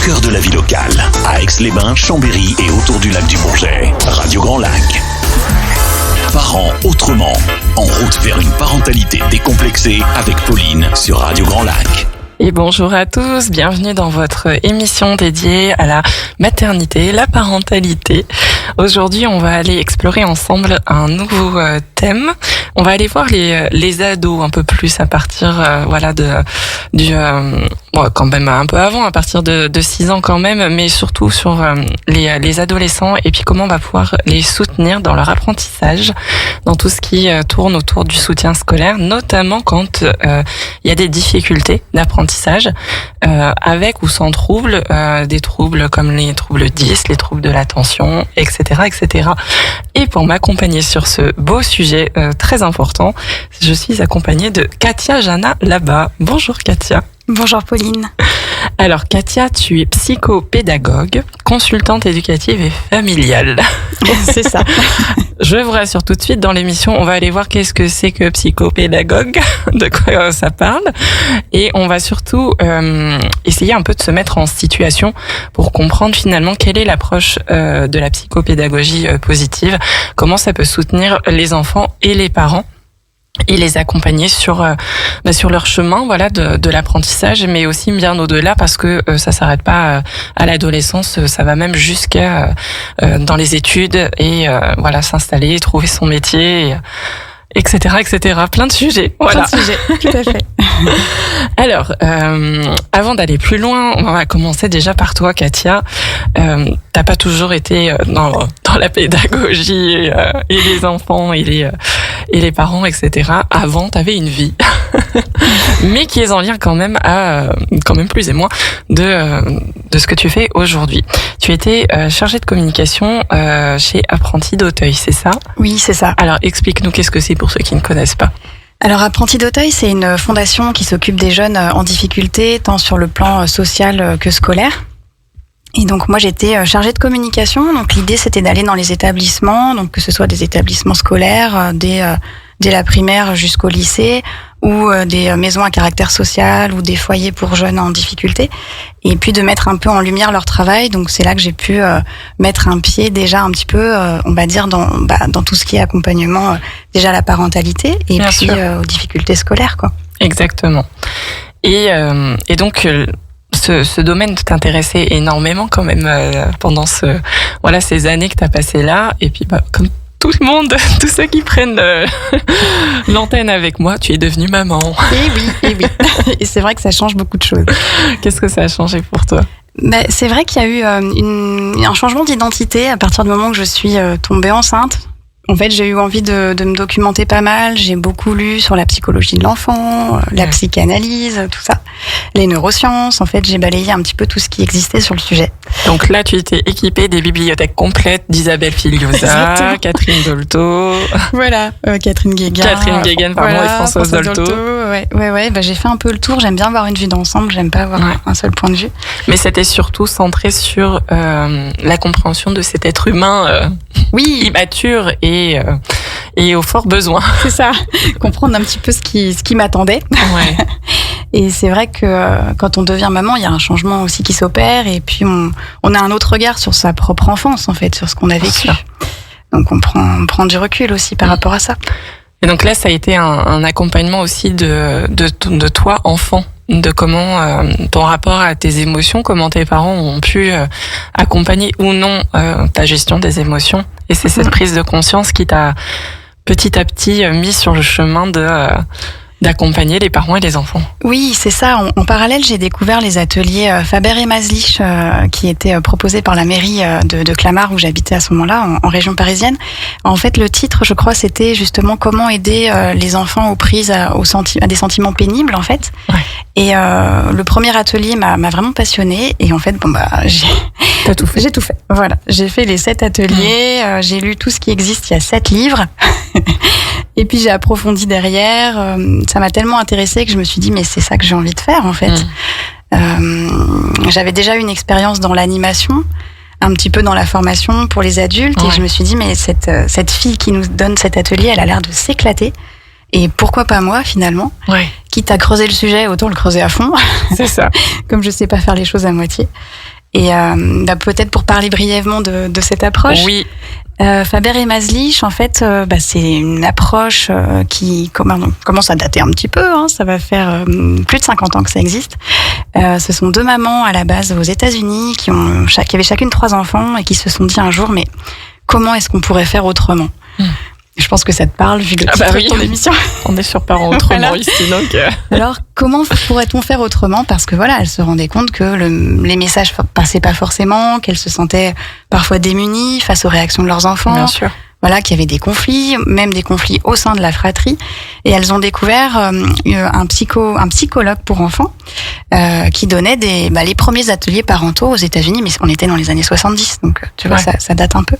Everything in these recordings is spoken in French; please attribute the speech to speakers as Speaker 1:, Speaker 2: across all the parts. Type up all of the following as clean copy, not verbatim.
Speaker 1: cœur de la vie locale, à Aix-les-Bains, Chambéry et autour du lac du Bourget. Radio Grand Lac. Parents autrement, en route vers une parentalité décomplexée avec Pauline sur Radio Grand Lac.
Speaker 2: Et bonjour à tous, bienvenue dans votre émission dédiée à la maternité, la parentalité. Aujourd'hui, on va aller explorer ensemble un nouveau thème. On va aller voir les ados un peu plus à partir quand même un peu avant, à partir de 6 ans quand même, mais surtout sur les adolescents et puis comment on va pouvoir les soutenir dans leur apprentissage, dans tout ce qui tourne autour du soutien scolaire, notamment quand il y a des difficultés d'apprentissage avec ou sans troubles, des troubles comme les troubles 10, les troubles de l'attention, etc., etc. Et pour m'accompagner sur ce beau sujet très important, je suis accompagnée de Katia Jana Laba. Bonjour Katia.
Speaker 3: Bonjour Pauline.
Speaker 2: Alors Katia, tu es psychopédagogue, consultante éducative et familiale.
Speaker 3: C'est ça.
Speaker 2: Je vous rassure tout de suite, dans l'émission, on va aller voir qu'est-ce que c'est que psychopédagogue, de quoi ça parle. Et on va surtout essayer un peu de se mettre en situation pour comprendre finalement quelle est l'approche de la psychopédagogie positive, comment ça peut soutenir les enfants et les parents et les accompagner sur leur chemin de l'apprentissage, mais aussi bien au-delà, parce que ça s'arrête pas à l'adolescence, ça va même jusqu'à dans les études et s'installer, trouver son métier, etc., etc. Plein de sujets. Voilà.
Speaker 3: Plein de sujets, tout à fait.
Speaker 2: Alors, avant d'aller plus loin, on va commencer déjà par toi, Katia. T'as pas toujours été dans la pédagogie et les enfants et les parents, etc. Avant, t'avais une vie, mais qui est en lien quand même plus et moins de ce que tu fais aujourd'hui. Tu étais chargée de communication chez Apprentis d'Auteuil, c'est ça ?
Speaker 3: Oui, c'est ça.
Speaker 2: Alors, explique-nous qu'est-ce que c'est pour ceux qui ne connaissent pas.
Speaker 3: Alors, Apprentis d'Auteuil, c'est une fondation qui s'occupe des jeunes en difficulté, tant sur le plan social que scolaire. Et donc, moi, j'étais chargée de communication. Donc, l'idée, c'était d'aller dans les établissements, donc que ce soit des établissements scolaires, dès la primaire jusqu'au lycée, ou des maisons à caractère social, ou des foyers pour jeunes en difficulté, et puis de mettre un peu en lumière leur travail. Donc, c'est là que j'ai pu mettre un pied déjà un petit peu, on va dire, dans tout ce qui est accompagnement, déjà la parentalité, et bien puis aux difficultés scolaires, quoi.
Speaker 2: Exactement. Et donc, ce domaine t'intéressait énormément quand même pendant ces années que tu as passées là. Et puis, comme tout le monde, tous ceux qui prennent l'antenne avec moi, tu es devenue maman.
Speaker 3: Et oui. Et c'est vrai que ça change beaucoup de choses.
Speaker 2: Qu'est-ce que ça a changé pour toi ?
Speaker 3: C'est vrai qu'il y a eu un changement d'identité à partir du moment où je suis tombée enceinte. En fait, j'ai eu envie de me documenter pas mal. J'ai beaucoup lu sur la psychologie de l'enfant, la psychanalyse, tout ça. Les neurosciences. En fait, j'ai balayé un petit peu tout ce qui existait sur le sujet.
Speaker 2: Donc là, tu étais équipée des bibliothèques complètes d'Isabelle Filiosa, Catherine Dolto.
Speaker 3: Voilà, Catherine Guéguen,
Speaker 2: et Françoise Dolto.
Speaker 3: Ouais. J'ai fait un peu le tour. J'aime bien avoir une vue d'ensemble. J'aime pas avoir un seul point de vue.
Speaker 2: Mais c'était surtout centré sur la compréhension de cet être humain immature et au fort besoin. C'est ça,
Speaker 3: comprendre un petit peu ce qui m'attendait.
Speaker 2: Ouais.
Speaker 3: Et c'est vrai que quand on devient maman, il y a un changement aussi qui s'opère, et puis on a un autre regard sur sa propre enfance, en fait, sur ce qu'on a vécu. Donc on prend du recul aussi par rapport à ça.
Speaker 2: Et donc là, ça a été un accompagnement aussi de toi, enfant, de comment ton rapport à tes émotions, comment tes parents ont pu accompagner ou non ta gestion des émotions. Et c'est cette prise de conscience qui t'a petit à petit mis sur le chemin d'accompagner les parents et les enfants.
Speaker 3: Oui, c'est ça. En parallèle, j'ai découvert les ateliers Faber et Maslich qui étaient proposés par la mairie de Clamart, où j'habitais à ce moment-là, en région parisienne. En fait, le titre, je crois, c'était justement comment aider les enfants aux prises à des sentiments pénibles, en fait.
Speaker 2: Ouais.
Speaker 3: Et le premier atelier m'a vraiment passionnée. Et en fait,
Speaker 2: T'as tout fait.
Speaker 3: J'ai tout fait. Voilà. J'ai fait les 7 ateliers. J'ai lu tout ce qui existe. Il y a 7 livres. Et puis j'ai approfondi derrière. Ça m'a tellement intéressée que je me suis dit, mais c'est ça que j'ai envie de faire, en fait. J'avais déjà eu une expérience dans l'animation, un petit peu dans la formation pour les adultes. Et je me suis dit, mais cette fille qui nous donne cet atelier, elle a l'air de s'éclater. Et pourquoi pas moi, finalement? Quitte à creuser le sujet, autant le creuser à fond.
Speaker 2: C'est ça.
Speaker 3: Comme je sais pas faire les choses à moitié. Et peut-être pour parler brièvement de cette approche.
Speaker 2: Oui.
Speaker 3: Faber et Maslich, en fait, c'est une approche qui commence à dater un petit peu. Hein, ça va faire plus de 50 ans que ça existe. Ce sont 2 mamans à la base aux États-Unis qui avaient chacune 3 enfants et qui se sont dit un jour, mais comment est-ce qu'on pourrait faire autrement ? Je pense que ça te parle vu le titre de ton émission.
Speaker 2: On est sur Parents autrement ici, donc.
Speaker 3: Alors, comment pourrait-on faire autrement ? Parce que elles se rendaient compte que les messages passaient pas forcément, qu'elles se sentaient parfois démunies face aux réactions de leurs enfants.
Speaker 2: Bien sûr.
Speaker 3: Qu'il y avait des conflits, même des conflits au sein de la fratrie. Et elles ont découvert un psychologue pour enfants qui donnait les premiers ateliers parentaux aux États-Unis, mais on était dans les années 70, donc tu vois, ça date un peu.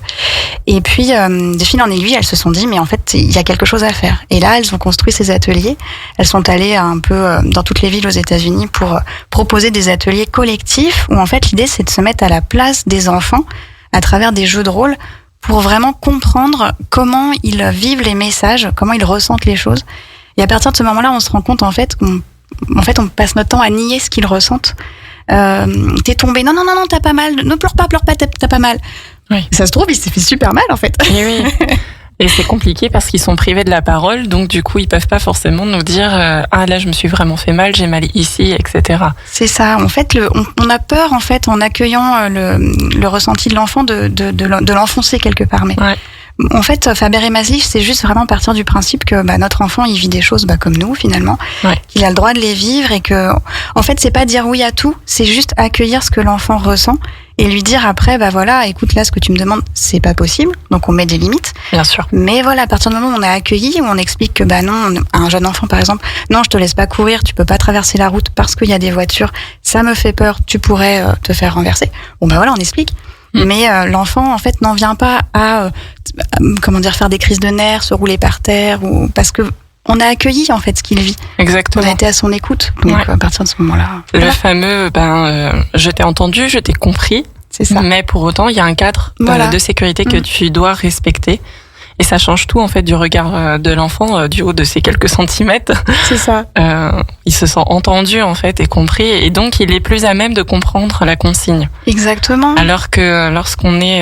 Speaker 3: Et puis, de fil en aiguille, elles se sont dit, mais en fait, il y a quelque chose à faire. Et là, elles ont construit ces ateliers. Elles sont allées un peu dans toutes les villes aux États-Unis pour proposer des ateliers collectifs où, en fait, l'idée, c'est de se mettre à la place des enfants à travers des jeux de rôle pour vraiment comprendre comment ils vivent les messages, comment ils ressentent les choses. Et à partir de ce moment-là, on se rend compte, en fait, on passe notre temps à nier ce qu'ils ressentent. T'es tombé, non, t'as pas mal, ne pleure pas, t'as pas mal.
Speaker 2: Oui.
Speaker 3: Ça se trouve, il s'est fait super mal, en fait.
Speaker 2: Oui. Et c'est compliqué parce qu'ils sont privés de la parole, donc du coup, ils peuvent pas forcément nous dire ah là, je me suis vraiment fait mal, j'ai mal ici, etc.
Speaker 3: C'est ça. En fait, on a peur, en fait, en accueillant le ressenti de l'enfant, de l'enfoncer quelque part. Mais en fait, Faber et Maslich, c'est juste vraiment partir du principe que notre enfant, il vit des choses comme nous, finalement, qu'il a le droit de les vivre et que, en fait, c'est pas dire oui à tout, c'est juste accueillir ce que l'enfant ressent et lui dire après, écoute, là, ce que tu me demandes, c'est pas possible. Donc, on met des limites.
Speaker 2: Bien sûr.
Speaker 3: Mais à partir du moment où on a accueilli, où on explique que, non, un jeune enfant, par exemple, non, je te laisse pas courir, tu peux pas traverser la route parce qu'il y a des voitures, ça me fait peur, tu pourrais te faire renverser. Bon, on explique. Mais l'enfant, en fait, n'en vient pas à, faire des crises de nerfs, se rouler par terre, ou parce que on a accueilli, en fait, ce qu'il vit.
Speaker 2: Exactement.
Speaker 3: On a été à son écoute. Donc, à partir de ce moment-là.
Speaker 2: Le fameux, je t'ai entendu, je t'ai compris.
Speaker 3: C'est ça.
Speaker 2: Mais pour autant, il y a un cadre de sécurité que tu dois respecter. Et ça change tout, en fait, du regard de l'enfant, du haut de ces quelques centimètres.
Speaker 3: C'est ça.
Speaker 2: Il se sent entendu, en fait, et compris. Et donc, il est plus à même de comprendre la consigne.
Speaker 3: Exactement.
Speaker 2: Alors que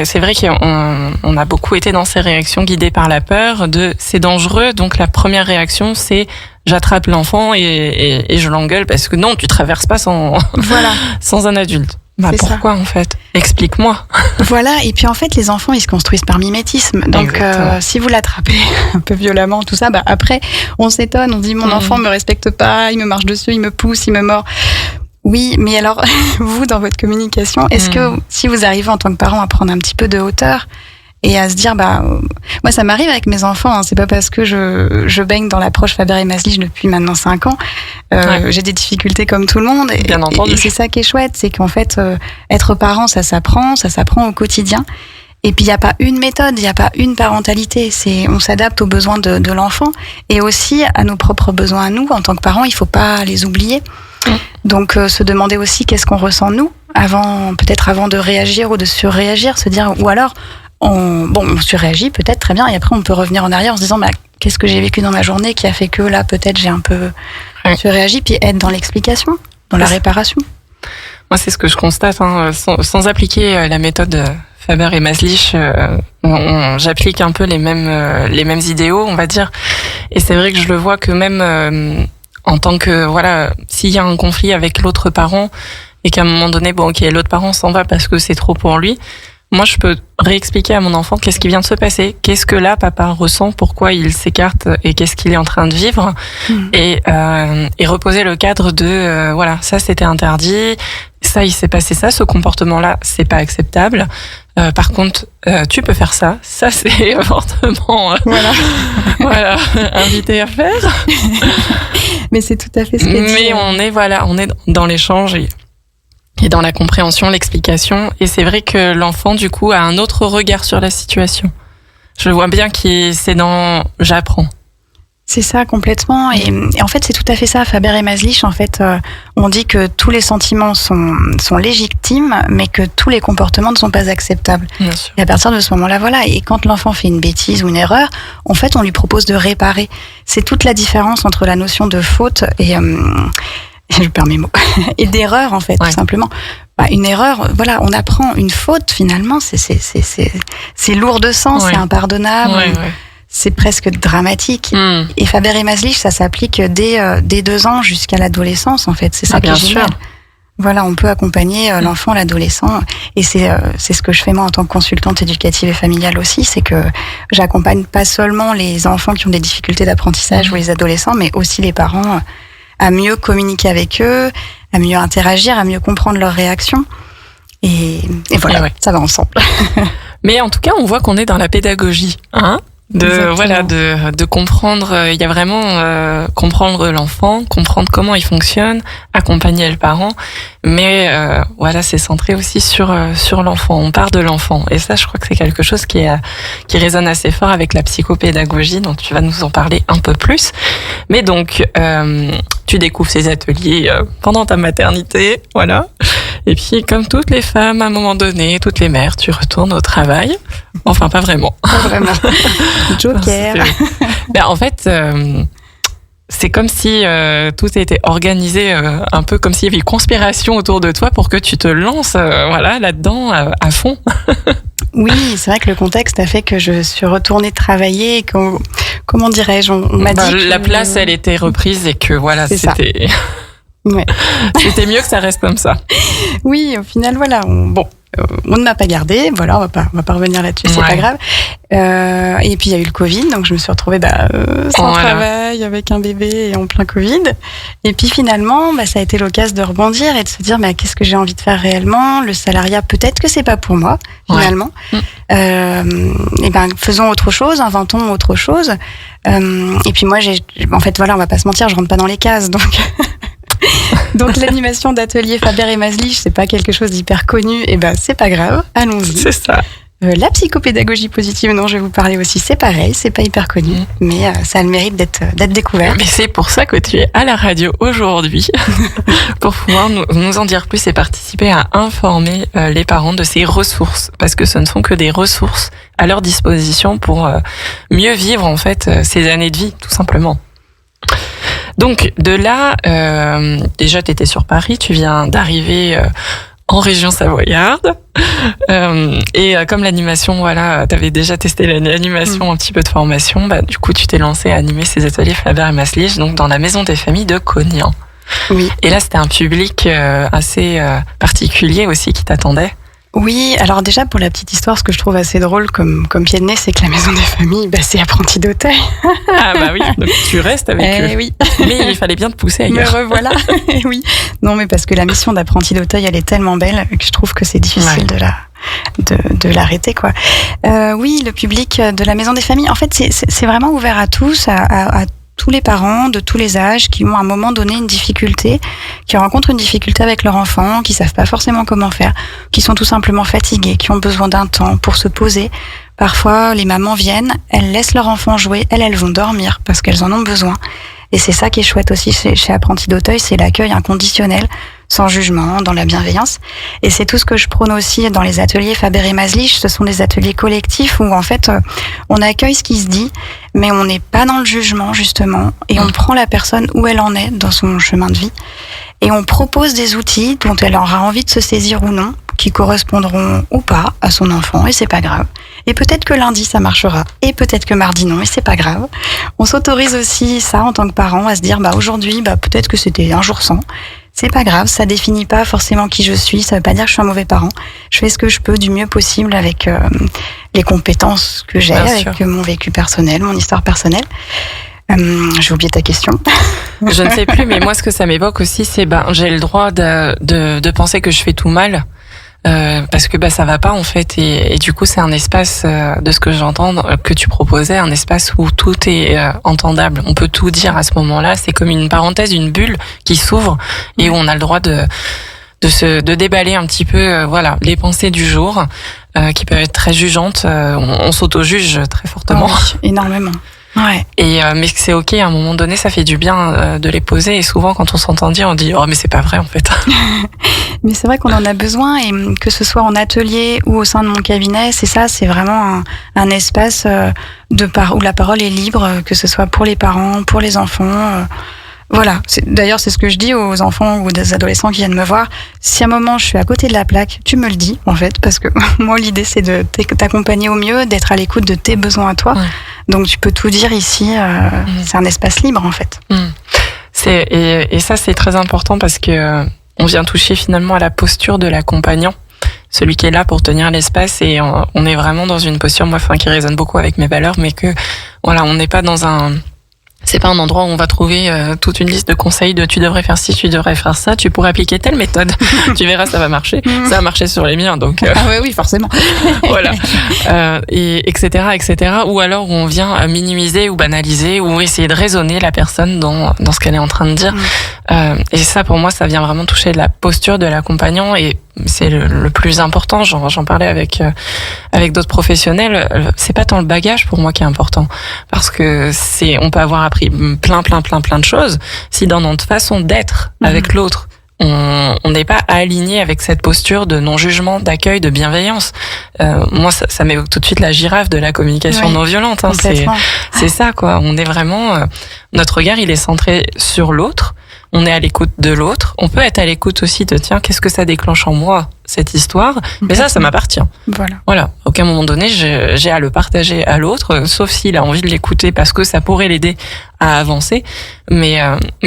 Speaker 2: c'est vrai qu'on a beaucoup été dans ces réactions guidées par la peur c'est dangereux. Donc, la première réaction, c'est j'attrape l'enfant et je l'engueule parce que non, tu traverses pas sans un adulte. Pourquoi, en fait ? Explique-moi.
Speaker 3: Voilà, et puis en fait, les enfants, ils se construisent par mimétisme. Donc, si vous l'attrapez un peu violemment, tout ça, après, on s'étonne, on dit, mon enfant me respecte pas, il me marche dessus, il me pousse, il me mord. Oui, mais alors, vous, dans votre communication, est-ce que si vous arrivez en tant que parent à prendre un petit peu de hauteur et à se dire, moi, ça m'arrive avec mes enfants, hein, c'est pas parce que je baigne dans l'approche Faber et Maslich depuis maintenant 5 ans, j'ai des difficultés comme tout le monde.
Speaker 2: Bien entendu.
Speaker 3: Et c'est ça qui est chouette, c'est qu'en fait, être parent, ça s'apprend au quotidien. Et puis, il n'y a pas une méthode, il n'y a pas une parentalité. On s'adapte aux besoins de l'enfant et aussi à nos propres besoins à nous. En tant que parents, il faut pas les oublier. Donc, se demander aussi qu'est-ce qu'on ressent nous, peut-être avant de réagir ou de surréagir, se dire, ou alors, on surréagit peut-être très bien et après on peut revenir en arrière en se disant qu'est-ce que j'ai vécu dans ma journée qui a fait que là peut-être j'ai un peu surréagi, puis être dans l'explication, dans la réparation.
Speaker 2: Moi c'est ce que je constate, sans appliquer la méthode Faber et Maslich, j'applique un peu les mêmes idéaux, on va dire, et c'est vrai que je le vois que même en tant que s'il y a un conflit avec l'autre parent et qu'à un moment donné l'autre parent s'en va parce que c'est trop pour lui, moi, je peux réexpliquer à mon enfant qu'est-ce qui vient de se passer, qu'est-ce que là papa ressent, pourquoi il s'écarte et qu'est-ce qu'il est en train de vivre, et reposer le cadre de ça c'était interdit, ça il s'est passé ça, ce comportement-là c'est pas acceptable. Par contre, tu peux faire ça c'est fortement invité à faire.
Speaker 3: Mais c'est tout à fait ce que tu dis.
Speaker 2: Mais on est dans l'échange et dans la compréhension, l'explication. Et c'est vrai que l'enfant, du coup, a un autre regard sur la situation. Je vois bien que c'est dans « j'apprends ».
Speaker 3: C'est ça, complètement. Et en fait, c'est tout à fait ça. Faber et Maslich, en fait, on dit que tous les sentiments sont légitimes, mais que tous les comportements ne sont pas acceptables.
Speaker 2: Bien sûr.
Speaker 3: Et à partir de ce moment-là, et quand l'enfant fait une bêtise ou une erreur, en fait, on lui propose de réparer. C'est toute la différence entre la notion de faute et... je perds mes mots, et d'erreur en fait, tout simplement. une erreur, voilà, on apprend une faute finalement, c'est lourd de sens, c'est impardonnable, c'est presque dramatique. Et Faber et Maslich, ça s'applique dès 2 ans jusqu'à l'adolescence en fait, c'est ça qui est génial. Voilà, on peut accompagner l'enfant, l'adolescent, et c'est ce que je fais moi en tant que consultante éducative et familiale aussi, c'est que j'accompagne pas seulement les enfants qui ont des difficultés d'apprentissage ou les adolescents, mais aussi les parents à mieux communiquer avec eux, à mieux interagir, à mieux comprendre leurs réactions. Et voilà, ça va ensemble.
Speaker 2: Mais en tout cas, on voit qu'on est dans la pédagogie, hein, de comprendre. Il y a vraiment comprendre l'enfant, comprendre comment il fonctionne, accompagner le parent. Mais c'est centré aussi sur l'enfant. On part de l'enfant, et ça, je crois que c'est quelque chose qui résonne assez fort avec la psychopédagogie, dont tu vas nous en parler un peu plus. Mais donc, tu découvres ces ateliers pendant ta maternité, voilà. Et puis, comme toutes les femmes, à un moment donné, toutes les mères, tu retournes au travail. Enfin, pas vraiment.
Speaker 3: Pas vraiment. Joker.
Speaker 2: En fait, c'est comme si tout était organisé un peu comme s'il y avait une conspiration autour de toi pour que tu te lances là-dedans à fond.
Speaker 3: Oui, c'est vrai que le contexte a fait que je suis retournée travailler et que, comment dirais-je, on m'a dit que...
Speaker 2: La place, elle était reprise et que c'était...
Speaker 3: Ouais.
Speaker 2: C'était mieux que ça reste comme ça.
Speaker 3: Oui, au final, on ne m'a pas gardée, voilà, on va pas revenir là-dessus, c'est pas grave. Et puis il y a eu le Covid, donc je me suis retrouvée sans travail, avec un bébé et en plein Covid. Et puis finalement, ça a été l'occasion de rebondir et de se dire, qu'est-ce que j'ai envie de faire réellement ? Le salariat, peut-être que c'est pas pour moi, finalement. Faisons autre chose, inventons autre chose. Et puis moi, on va pas se mentir, je rentre pas dans les cases, donc... Donc l'animation d'atelier Faber et Maslich, c'est pas quelque chose d'hyper connu, et c'est pas grave, allons-y.
Speaker 2: C'est ça.
Speaker 3: La psychopédagogie positive, dont je vais vous parler aussi, c'est pareil, c'est pas hyper connu, mais ça a le mérite d'être découvert.
Speaker 2: Mais c'est pour ça que tu es à la radio aujourd'hui, pour pouvoir nous en dire plus et participer à informer les parents de ces ressources, parce que ce ne sont que des ressources à leur disposition pour mieux vivre en fait ces années de vie, tout simplement. Donc de là, déjà tu étais sur Paris, tu viens d'arriver en région savoyarde, et comme l'animation, t'avais déjà testé l'animation, un petit peu de formation, du coup tu t'es lancé à animer ces ateliers Faber et Maslich, donc dans la maison des familles de Cognan.
Speaker 3: Oui.
Speaker 2: Et là c'était un public assez particulier aussi qui t'attendait.
Speaker 3: Oui, alors déjà pour la petite histoire, ce que je trouve assez drôle comme pied de nez, c'est que la maison des familles, c'est Apprentis d'Auteuil.
Speaker 2: Ah oui, donc tu restes avec eux.
Speaker 3: Oui.
Speaker 2: Mais il fallait bien te pousser ailleurs.
Speaker 3: Me revoilà. Oui. Non, mais parce que la mission d'Apprentis d'Auteuil, elle est tellement belle que je trouve que c'est difficile de l'arrêter, quoi. Oui, le public de la maison des familles, en fait, c'est vraiment ouvert à tous, à tous les parents de tous les âges qui ont à un moment donné une difficulté, qui rencontrent une difficulté avec leur enfant, qui savent pas forcément comment faire, qui sont tout simplement fatigués, qui ont besoin d'un temps pour se poser. Parfois, les mamans viennent, elles laissent leur enfant jouer, elles vont dormir parce qu'elles en ont besoin. Et c'est ça qui est chouette aussi chez Apprentis d'Auteuil, c'est l'accueil inconditionnel, sans jugement, dans la bienveillance. Et c'est tout ce que je prône aussi dans les ateliers Faber et Maslich. Ce sont des ateliers collectifs où en fait on accueille ce qui se dit, mais on n'est pas dans le jugement justement, et on prend la personne où elle en est dans son chemin de vie, et on propose des outils dont elle aura envie de se saisir ou non, qui correspondront ou pas à son enfant, et c'est pas grave. Et peut-être que lundi ça marchera, et peut-être que mardi non, et c'est pas grave. On s'autorise aussi ça en tant que parent, à se dire aujourd'hui peut-être que c'était un jour sans. C'est pas grave, ça définit pas forcément qui je suis, ça veut pas dire que je suis un mauvais parent. Je fais ce que je peux du mieux possible avec les compétences que j'ai, avec mon vécu personnel, mon histoire personnelle. J'ai oublié ta question.
Speaker 2: Je ne sais plus, mais moi ce que ça m'évoque aussi, c'est j'ai le droit de penser que je fais tout mal. Parce que ça va pas en fait, et du coup c'est un espace de ce que j'entends que tu proposais, un espace où tout est entendable, on peut tout dire à ce moment-là, c'est comme une parenthèse, une bulle qui s'ouvre et où on a le droit de déballer un petit peu les pensées du jour qui peuvent être très jugeantes, on s'auto-juge très fortement.
Speaker 3: Oui, énormément. Ouais.
Speaker 2: Et mais c'est ok, à un moment donné ça fait du bien de les poser, et souvent quand on s'entend dire on dit mais c'est pas vrai en fait.
Speaker 3: Mais c'est vrai qu'on en a besoin, et que ce soit en atelier ou au sein de mon cabinet, c'est vraiment un espace où la parole est libre, que ce soit pour les parents, pour les enfants. Voilà. D'ailleurs, c'est ce que je dis aux enfants ou aux adolescents qui viennent me voir. Si à un moment je suis à côté de la plaque, tu me le dis, en fait, parce que moi, l'idée, c'est de t'accompagner au mieux, d'être à l'écoute de tes besoins à toi. Donc, tu peux tout dire ici. C'est un espace libre, en fait.
Speaker 2: Et ça, c'est très important parce que on vient toucher finalement à la posture de l'accompagnant, celui qui est là pour tenir l'espace, et on est vraiment dans une posture, qui résonne beaucoup avec mes valeurs, mais que, voilà, on n'est pas c'est pas un endroit où on va trouver toute une liste de conseils de tu devrais faire ci, tu devrais faire ça, tu pourrais appliquer telle méthode. Tu verras, ça va marcher. Ça a marché sur les miens, donc.
Speaker 3: Oui, forcément.
Speaker 2: Voilà. Et etc. Ou alors où on vient minimiser ou banaliser ou essayer de raisonner la personne dans ce qu'elle est en train de dire. Et ça, pour moi, ça vient vraiment toucher la posture de l'accompagnant, et c'est le plus important. J'en parlais avec d'autres professionnels. C'est pas tant le bagage pour moi qui est important, parce que on peut avoir appris plein de choses. Si dans notre façon d'être avec l'autre, on n'est pas aligné avec cette posture de non-jugement, d'accueil, de bienveillance. Moi, ça m'évoque tout de suite la girafe de la communication non violente. C'est ça, quoi. On est vraiment, notre regard, il est centré sur l'autre. On est à l'écoute de l'autre. On peut être à l'écoute aussi de, tiens, qu'est-ce que ça déclenche en moi, cette histoire? Mais ça m'appartient. Voilà. À aucun moment donné, j'ai à le partager à l'autre, sauf s'il a envie de l'écouter parce que ça pourrait l'aider à avancer. Mais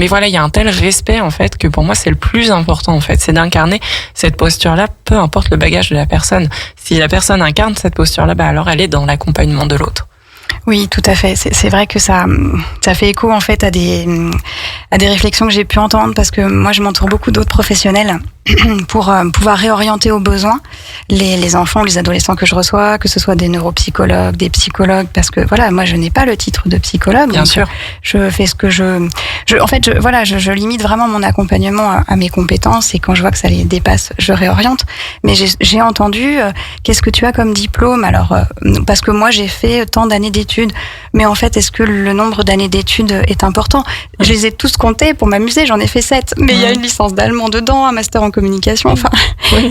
Speaker 2: voilà, il y a un tel respect, en fait, que pour moi, c'est le plus important, en fait. C'est d'incarner cette posture-là, peu importe le bagage de la personne. Si la personne incarne cette posture-là, alors elle est dans l'accompagnement de l'autre.
Speaker 3: Oui, tout à fait. C'est vrai que ça fait écho, en fait, à des réflexions que j'ai pu entendre, parce que moi, je m'entoure beaucoup d'autres professionnels pour pouvoir réorienter aux besoins les enfants, les adolescents que je reçois, que ce soit des neuropsychologues, des psychologues, parce que voilà, moi, je n'ai pas le titre de psychologue.
Speaker 2: Bien sûr.
Speaker 3: Je fais ce que je limite vraiment mon accompagnement à mes compétences, et quand je vois que ça les dépasse, je réoriente. Mais j'ai entendu, qu'est-ce que tu as comme diplôme? Alors, parce que moi, j'ai fait tant d'années d'études, mais en fait, est-ce que le nombre d'années d'études est important? Je les ai tous comptés pour m'amuser, j'en ai fait 7, mais il y a une licence d'allemand dedans, un master en communication, enfin,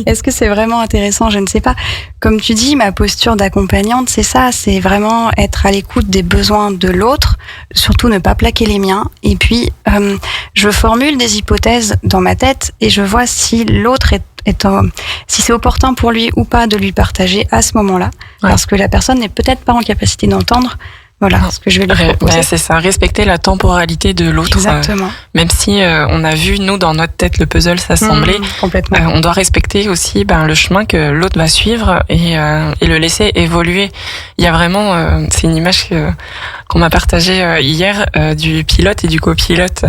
Speaker 3: est-ce que c'est vraiment intéressant? Je ne sais pas. Comme tu dis, ma posture d'accompagnante, c'est ça, c'est vraiment être à l'écoute des besoins de l'autre, surtout ne pas plaquer les miens, et puis je formule des hypothèses dans ma tête, et je vois si l'autre si c'est opportun pour lui ou pas de lui partager à ce moment-là, parce que la personne n'est peut-être pas en capacité d'entendre. Voilà ce que je vais lui proposer.
Speaker 2: C'est ça, respecter la temporalité de l'autre.
Speaker 3: Exactement.
Speaker 2: Même si on a vu, nous, dans notre tête, le puzzle s'assembler,
Speaker 3: complètement.
Speaker 2: On doit respecter aussi le chemin que l'autre va suivre, et le laisser évoluer. Il y a vraiment, c'est une image qu'on m'a partagée hier du pilote et du copilote.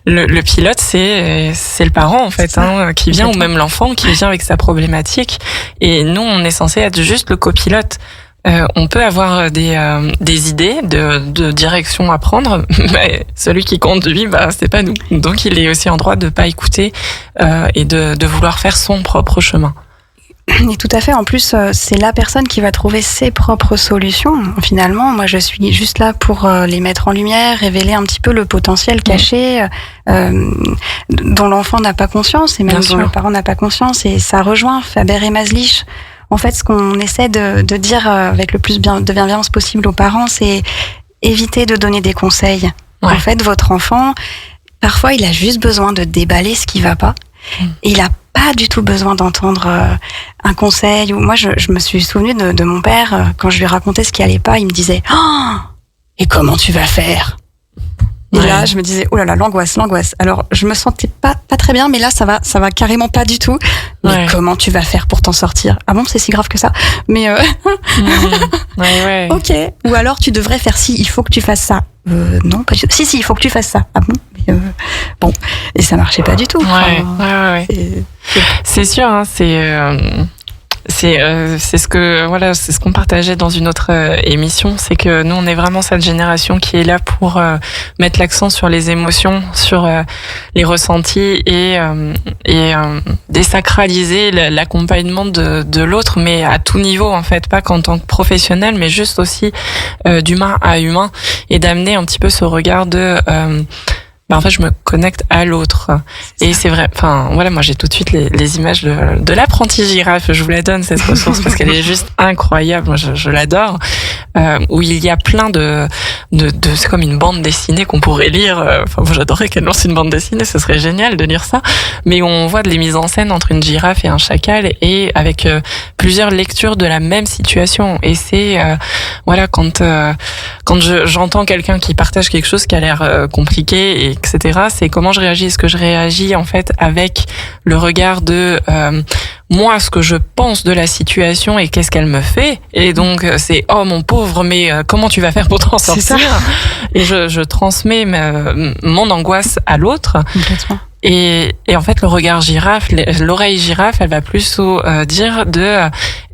Speaker 2: Le pilote, c'est le parent, en fait, qui vient, ou même l'enfant qui vient avec sa problématique. Et nous, on est censé être juste le copilote. On peut avoir des idées de direction à prendre, mais celui qui conduit, c'est pas nous. Donc il est aussi en droit de pas écouter et de vouloir faire son propre chemin.
Speaker 3: Et tout à fait. En plus, c'est la personne qui va trouver ses propres solutions. Finalement, moi, je suis juste là pour les mettre en lumière, révéler un petit peu le potentiel caché dont l'enfant n'a pas conscience, et même dont le parent n'a pas conscience. Et ça rejoint Faber et Maslich. En fait, ce qu'on essaie de dire avec le plus de bienveillance possible aux parents, c'est éviter de donner des conseils. En fait, votre enfant, parfois, il a juste besoin de déballer ce qui va pas. Et il a pas du tout besoin d'entendre un conseil. Ou moi, je me suis souvenue de mon père, quand je lui racontais ce qui allait pas, il me disait « Oh, et comment tu vas faire ?» Et là, je me disais, oh là là, l'angoisse. Alors, je me sentais pas très bien, mais là, ça va carrément pas du tout. Mais comment tu vas faire pour t'en sortir? Ah bon, c'est si grave que ça? Mais ok. Ou alors, tu devrais faire ci, il faut que tu fasses ça. Non, pas du tout. Si, il faut que tu fasses ça. Ah bon? Bon. Et ça marchait pas du tout.
Speaker 2: C'est sûr, c'est ce qu'on partageait dans une autre émission, c'est que nous, on est vraiment cette génération qui est là pour mettre l'accent sur les émotions, sur les ressentis, et désacraliser l'accompagnement de l'autre, mais à tout niveau, en fait, pas qu'en tant que professionnel, mais juste aussi d'humain à humain, et d'amener un petit peu ce regard de en fait, je me connecte à l'autre. Et c'est vrai, moi j'ai tout de suite les images de l'apprenti girafe. Je vous la donne, cette ressource, parce qu'elle est juste incroyable. Moi, je l'adore. où il y a plein de c'est comme une bande dessinée qu'on pourrait lire. Enfin, moi, j'adorerais qu'elle lance une bande dessinée, ce serait génial de lire ça. Mais où on voit les mises en scène entre une girafe et un chacal, et avec plusieurs lectures de la même situation. Et c'est voilà, quand j'entends quelqu'un qui partage quelque chose qui a l'air compliqué, etc. C'est comment je réagis. Est-ce que je réagis en fait avec le regard de moi, ce que je pense de la situation et qu'est-ce qu'elle me fait, et donc c'est oh mon pauvre, mais comment tu vas faire pour t'en sortir, et je transmets mon angoisse à l'autre.
Speaker 3: Complètement.
Speaker 2: Et en fait, le regard girafe, l'oreille girafe, elle va plus dire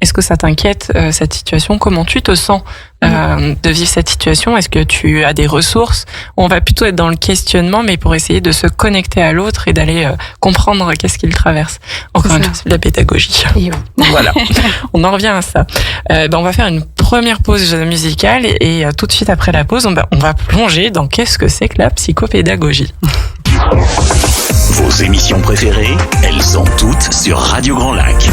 Speaker 2: est-ce que ça t'inquiète, cette situation? Comment tu te sens de vivre cette situation? Est-ce que tu as des ressources? On va plutôt être dans le questionnement, mais pour essayer de se connecter à l'autre et d'aller comprendre qu'est-ce qu'il traverse. Encore une fois, c'est de la pédagogie. Voilà. On en revient à ça. On va faire une première pause musicale et tout de suite après la pause, on va plonger dans qu'est-ce que c'est que la psychopédagogie.
Speaker 1: Vos émissions préférées, elles sont toutes sur Radio Grand Lac.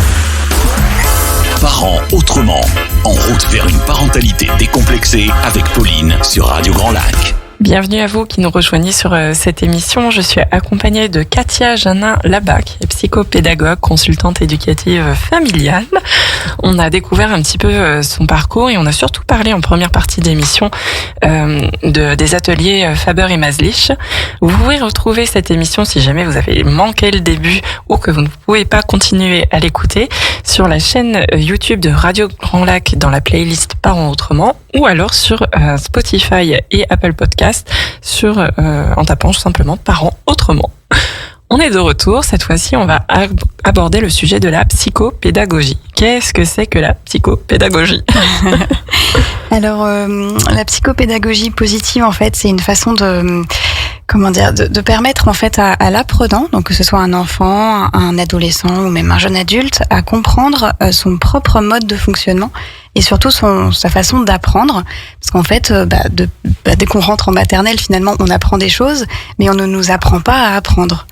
Speaker 1: Parents autrement, en route vers une parentalité décomplexée avec Pauline sur Radio Grand Lac.
Speaker 2: Bienvenue à vous qui nous rejoignez sur cette émission. Je suis accompagnée de Katia Janin-Labac, qui est psychopédagogue, consultante éducative familiale. On a découvert un petit peu son parcours et on a surtout parlé en première partie d'émission des ateliers Faber et Maslich. Vous pouvez retrouver cette émission si jamais vous avez manqué le début ou que vous ne pouvez pas continuer à l'écouter sur la chaîne YouTube de Radio Grand Lac dans la playlist Parents autrement, ou alors sur Spotify et Apple Podcasts en tapant simplement Parents autrement. On est de retour. Cette fois-ci, on va aborder le sujet de la psychopédagogie. Qu'est-ce que c'est que la psychopédagogie?
Speaker 3: Alors, la psychopédagogie positive, en fait, c'est une façon de permettre en fait à l'apprenant, donc que ce soit un enfant, un adolescent ou même un jeune adulte, à comprendre son propre mode de fonctionnement et surtout sa façon d'apprendre, parce qu'en fait, dès qu'on rentre en maternelle, finalement, on apprend des choses, mais on ne nous apprend pas à apprendre.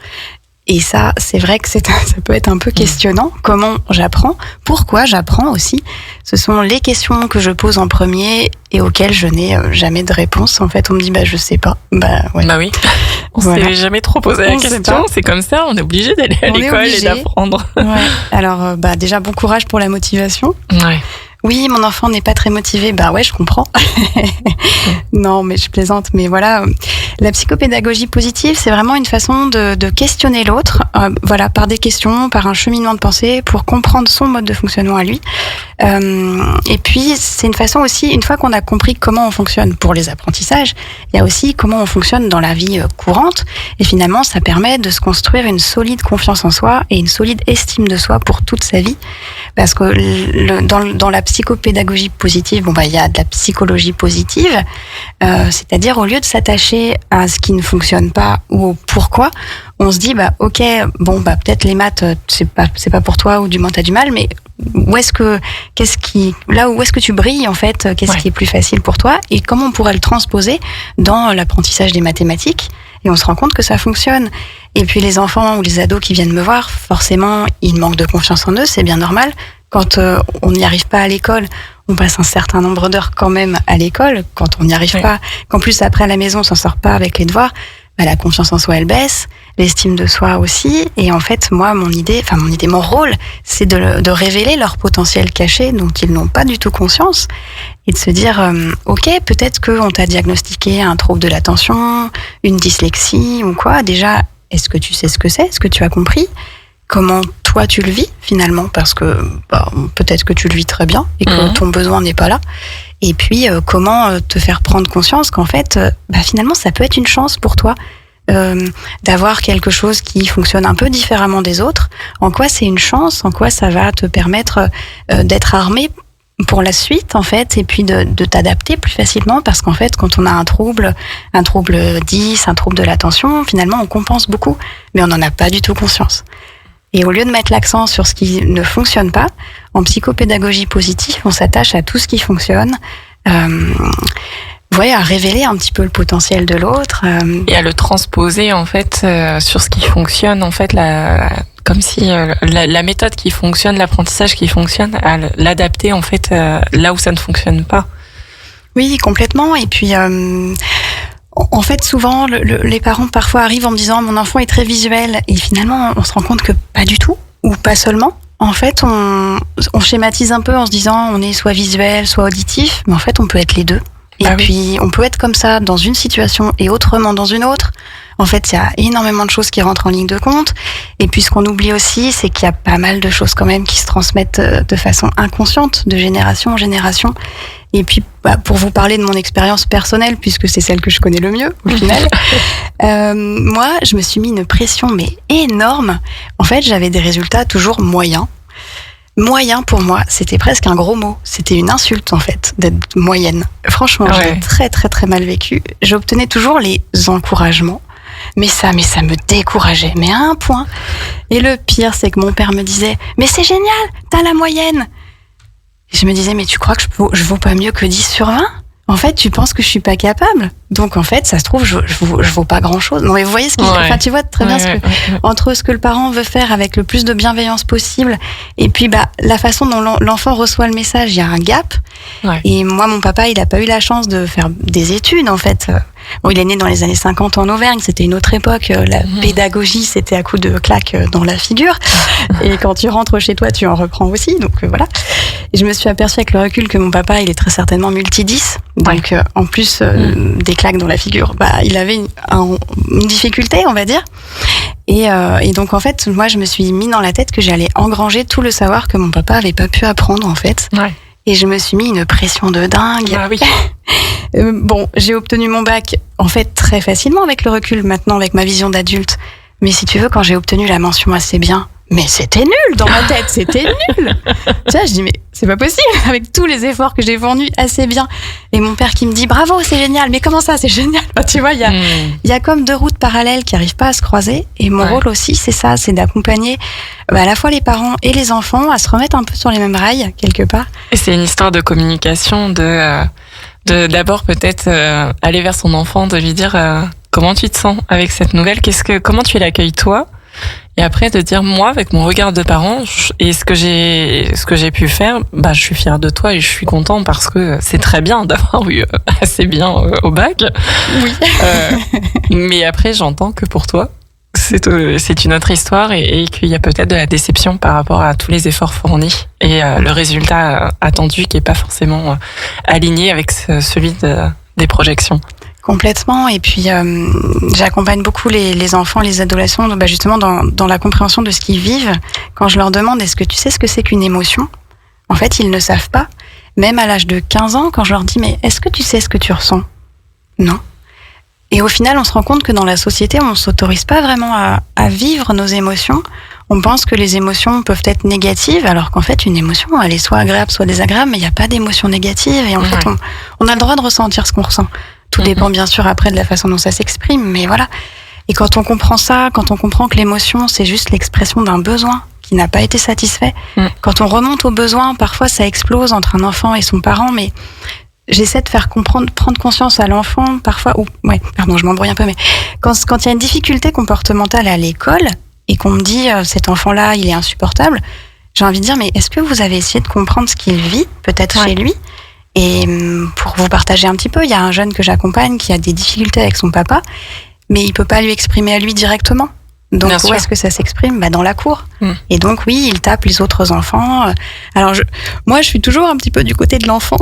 Speaker 3: Et ça, c'est vrai que ça peut être un peu questionnant. Comment j'apprends? Pourquoi j'apprends aussi? Ce sont les questions que je pose en premier et auxquelles je n'ai jamais de réponse. En fait, on me dit, je sais pas. Ouais.
Speaker 2: Bah oui. On s'est jamais trop posé la question. C'est comme ça, on est obligé d'aller à l'école et d'apprendre.
Speaker 3: Ouais. Alors, déjà, bon courage pour la motivation.
Speaker 2: Ouais.
Speaker 3: Oui, mon enfant n'est pas très motivé. Ouais, je comprends. Non, mais je plaisante. Mais voilà, la psychopédagogie positive, c'est vraiment une façon de questionner l'autre, par des questions, par un cheminement de pensée, pour comprendre son mode de fonctionnement à lui. Et puis, c'est une façon aussi, une fois qu'on a compris comment on fonctionne pour les apprentissages, il y a aussi comment on fonctionne dans la vie courante. Et finalement, ça permet de se construire une solide confiance en soi et une solide estime de soi pour toute sa vie. Parce que dans la psychopédagogie positive, il y a de la psychologie positive, c'est-à-dire au lieu de s'attacher à ce qui ne fonctionne pas ou au pourquoi, on se dit ok, peut-être les maths c'est pas pour toi, ou du moins t'as du mal, mais où est-ce que tu brilles en fait, qu'est-ce qui est plus facile pour toi et comment on pourrait le transposer dans l'apprentissage des mathématiques, et on se rend compte que ça fonctionne. Et puis les enfants ou les ados qui viennent me voir, forcément ils manquent de confiance en eux, c'est bien normal. Quand on n'y arrive pas à l'école, on passe un certain nombre d'heures quand même à l'école. Quand on n'y arrive pas, qu'en plus après à la maison on s'en sort pas avec les devoirs, la confiance en soi elle baisse, l'estime de soi aussi. Et en fait, moi, mon rôle, c'est de révéler leur potentiel caché dont ils n'ont pas du tout conscience, et de se dire ok, peut-être qu'on t'a diagnostiqué un trouble de l'attention, une dyslexie ou quoi. Déjà, est-ce que tu sais ce que c'est? Est-ce que tu as compris? Comment toi tu le vis finalement? Parce que peut-être que tu le vis très bien et que ton besoin n'est pas là. Et puis comment te faire prendre conscience qu'en fait finalement ça peut être une chance pour toi d'avoir quelque chose qui fonctionne un peu différemment des autres. En quoi c'est une chance? En quoi ça va te permettre d'être armé pour la suite en fait, et puis de t'adapter plus facilement, parce qu'en fait quand on a un trouble 10, un trouble de l'attention, finalement on compense beaucoup, mais on n'en a pas du tout conscience. Et au lieu de mettre l'accent sur ce qui ne fonctionne pas, en psychopédagogie positive, on s'attache à tout ce qui fonctionne, à révéler un petit peu le potentiel de l'autre.
Speaker 2: Et à le transposer, en fait, sur ce qui fonctionne, en fait, comme si la méthode qui fonctionne, l'apprentissage qui fonctionne, à l'adapter, en fait, là où ça ne fonctionne pas.
Speaker 3: Oui, complètement. Et puis, en fait, souvent, les parents parfois arrivent en me disant mon enfant est très visuel, et finalement, on se rend compte que pas du tout, ou pas seulement. En fait, on schématise un peu en se disant on est soit visuel, soit auditif, mais en fait, on peut être les deux. Et puis, on peut être comme ça dans une situation et autrement dans une autre. En fait, il y a énormément de choses qui rentrent en ligne de compte. Et puis, ce qu'on oublie aussi, c'est qu'il y a pas mal de choses quand même qui se transmettent de façon inconsciente, de génération en génération. Et puis, pour vous parler de mon expérience personnelle, puisque c'est celle que je connais le mieux, au final, moi, je me suis mis une pression, mais énorme. En fait, j'avais des résultats toujours moyens. Moyen, pour moi, c'était presque un gros mot. C'était une insulte, en fait, d'être moyenne. Franchement, j'ai très, très, très mal vécu. J'obtenais toujours les encouragements. Mais ça me décourageait, mais à un point. Et le pire, c'est que mon père me disait « Mais c'est génial, t'as la moyenne !» Et je me disais « Mais tu crois que je vaux pas mieux que 10 sur 20 ? En fait, tu penses que je suis pas capable ? Donc, en fait, ça se trouve, je vaux pas grand-chose. » Non, mais vous voyez ce qu'il enfin, tu vois très bien entre ce que le parent veut faire avec le plus de bienveillance possible, et puis la façon dont l'enfant reçoit le message, il y a un gap. Et moi, mon papa, il a pas eu la chance de faire des études, en fait. Bon, il est né dans les années 50 en Auvergne, c'était une autre époque. La pédagogie, c'était à coups de claques dans la figure. Et quand tu rentres chez toi, tu en reprends aussi. Donc voilà. Et je me suis aperçue avec le recul que mon papa, il est très certainement multi-10. Donc en plus des claques dans la figure, il avait une difficulté, on va dire. Et donc en fait, moi, je me suis mis dans la tête que j'allais engranger tout le savoir que mon papa avait pas pu apprendre, en fait. Et je me suis mis une pression de dingue. Bon, j'ai obtenu mon bac, en fait, très facilement avec le recul, maintenant, avec ma vision d'adulte. Mais si tu veux, quand j'ai obtenu la mention assez bien, mais c'était nul dans ma tête, c'était nul. Tu vois, je dis, mais c'est pas possible, avec tous les efforts que j'ai fournis assez bien. Et mon père qui me dit, bravo, c'est génial, mais comment ça, c'est génial? Tu vois, il y a comme deux routes parallèles qui arrivent pas à se croiser. Et mon rôle aussi, c'est ça, c'est d'accompagner à la fois les parents et les enfants à se remettre un peu sur les mêmes rails, quelque part.
Speaker 2: Et c'est une histoire de communication, de d'abord peut-être aller vers son enfant, de lui dire comment tu te sens avec cette nouvelle, comment tu l'accueilles toi, et après de dire moi avec mon regard de parent et ce que j'ai pu faire, je suis fière de toi et je suis content parce que c'est très bien d'avoir eu assez bien au bac.
Speaker 3: Oui.
Speaker 2: Mais après j'entends que pour toi c'est une autre histoire et qu'il y a peut-être de la déception par rapport à tous les efforts fournis et le résultat attendu qui est pas forcément aligné avec celui des projections.
Speaker 3: Complètement. Et puis j'accompagne beaucoup les enfants, les adolescents, justement dans la compréhension de ce qu'ils vivent. Quand je leur demande est-ce que tu sais ce que c'est qu'une émotion, en fait ils ne savent pas. Même à l'âge de 15 ans, quand je leur dis mais est-ce que tu sais ce que tu ressens ? Non. Et au final, on se rend compte que dans la société, on ne s'autorise pas vraiment à vivre nos émotions. On pense que les émotions peuvent être négatives, alors qu'en fait, une émotion, elle est soit agréable, soit désagréable, mais il n'y a pas d'émotion négative. Et en fait, on a le droit de ressentir ce qu'on ressent. Tout dépend bien sûr après de la façon dont ça s'exprime, mais voilà. Et quand on comprend ça, quand on comprend que l'émotion, c'est juste l'expression d'un besoin qui n'a pas été satisfait, quand on remonte au besoin, parfois ça explose entre un enfant et son parent, mais j'essaie de faire prendre conscience à l'enfant parfois, je m'embrouille un peu, mais quand il y a une difficulté comportementale à l'école et qu'on me dit cet enfant-là, il est insupportable, j'ai envie de dire mais est-ce que vous avez essayé de comprendre ce qu'il vit, peut-être chez lui ? Et pour vous partager un petit peu, il y a un jeune que j'accompagne qui a des difficultés avec son papa, mais il peut pas lui exprimer à lui directement. Donc où est-ce que ça s'exprime ? Dans la cour. Et donc oui, il tape les autres enfants. Alors moi je suis toujours un petit peu du côté de l'enfant,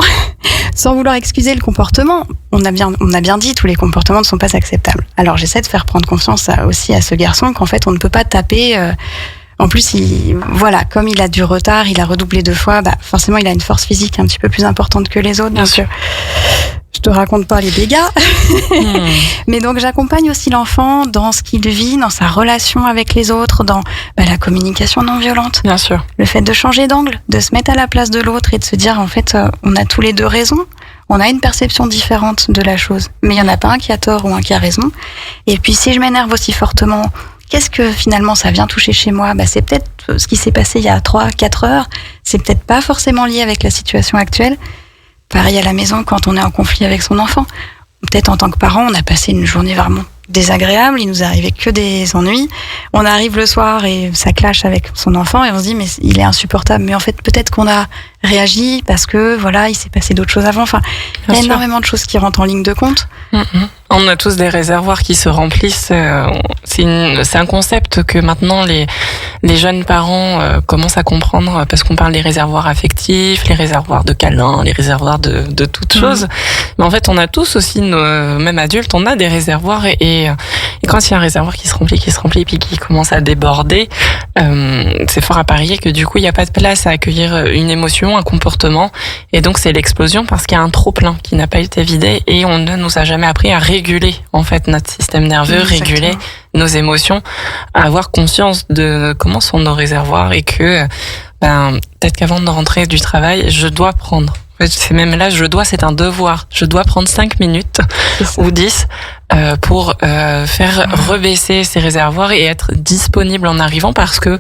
Speaker 3: sans vouloir excuser le comportement. On a bien dit tous les comportements ne sont pas acceptables. Alors j'essaie de faire prendre conscience aussi à ce garçon qu'en fait on ne peut pas taper. En plus, comme il a du retard, il a redoublé 2 fois, forcément il a une force physique un petit peu plus importante que les autres. Bien sûr. Je te raconte pas les dégâts. Mais donc j'accompagne aussi l'enfant dans ce qu'il vit, dans sa relation avec les autres, dans la communication non violente. Bien sûr. Le fait de changer d'angle, de se mettre à la place de l'autre et de se dire en fait on a tous les deux raison. On a une perception différente de la chose, mais il y en a pas un qui a tort ou un qui a raison. Et puis si je m'énerve aussi fortement, qu'est-ce que finalement ça vient toucher chez moi ? C'est peut-être ce qui s'est passé il y a 3-4 heures. C'est peut-être pas forcément lié avec la situation actuelle. Pareil à la maison quand on est en conflit avec son enfant. Peut-être en tant que parent, on a passé une journée vraiment désagréable, il nous est arrivé que des ennuis. On arrive le soir et ça clash avec son enfant et on se dit mais il est insupportable. Mais en fait, peut-être qu'on a réagi parce que voilà, il s'est passé d'autres choses avant. Enfin, il y a énormément de choses qui rentrent en ligne de compte.
Speaker 2: On a tous des réservoirs qui se remplissent. C'est un concept que maintenant les jeunes parents commencent à comprendre parce qu'on parle des réservoirs affectifs, les réservoirs de câlins, les réservoirs de toutes choses. Mais en fait, on a tous aussi, même adultes, on a des réservoirs et quand il y a un réservoir qui se remplit puis qui commence à déborder, c'est fort à parier que du coup, il n'y a pas de place à accueillir une émotion, un comportement, et donc c'est l'explosion parce qu'il y a un trop-plein qui n'a pas été vidé et on ne nous a jamais appris à réguler en fait notre système nerveux, réguler nos émotions, à avoir conscience de comment sont nos réservoirs et que peut-être qu'avant de rentrer du travail, je dois prendre. C'est même là, c'est un devoir. Je dois prendre 5 minutes ou 10 pour faire rebaisser ces réservoirs et être disponible en arrivant parce que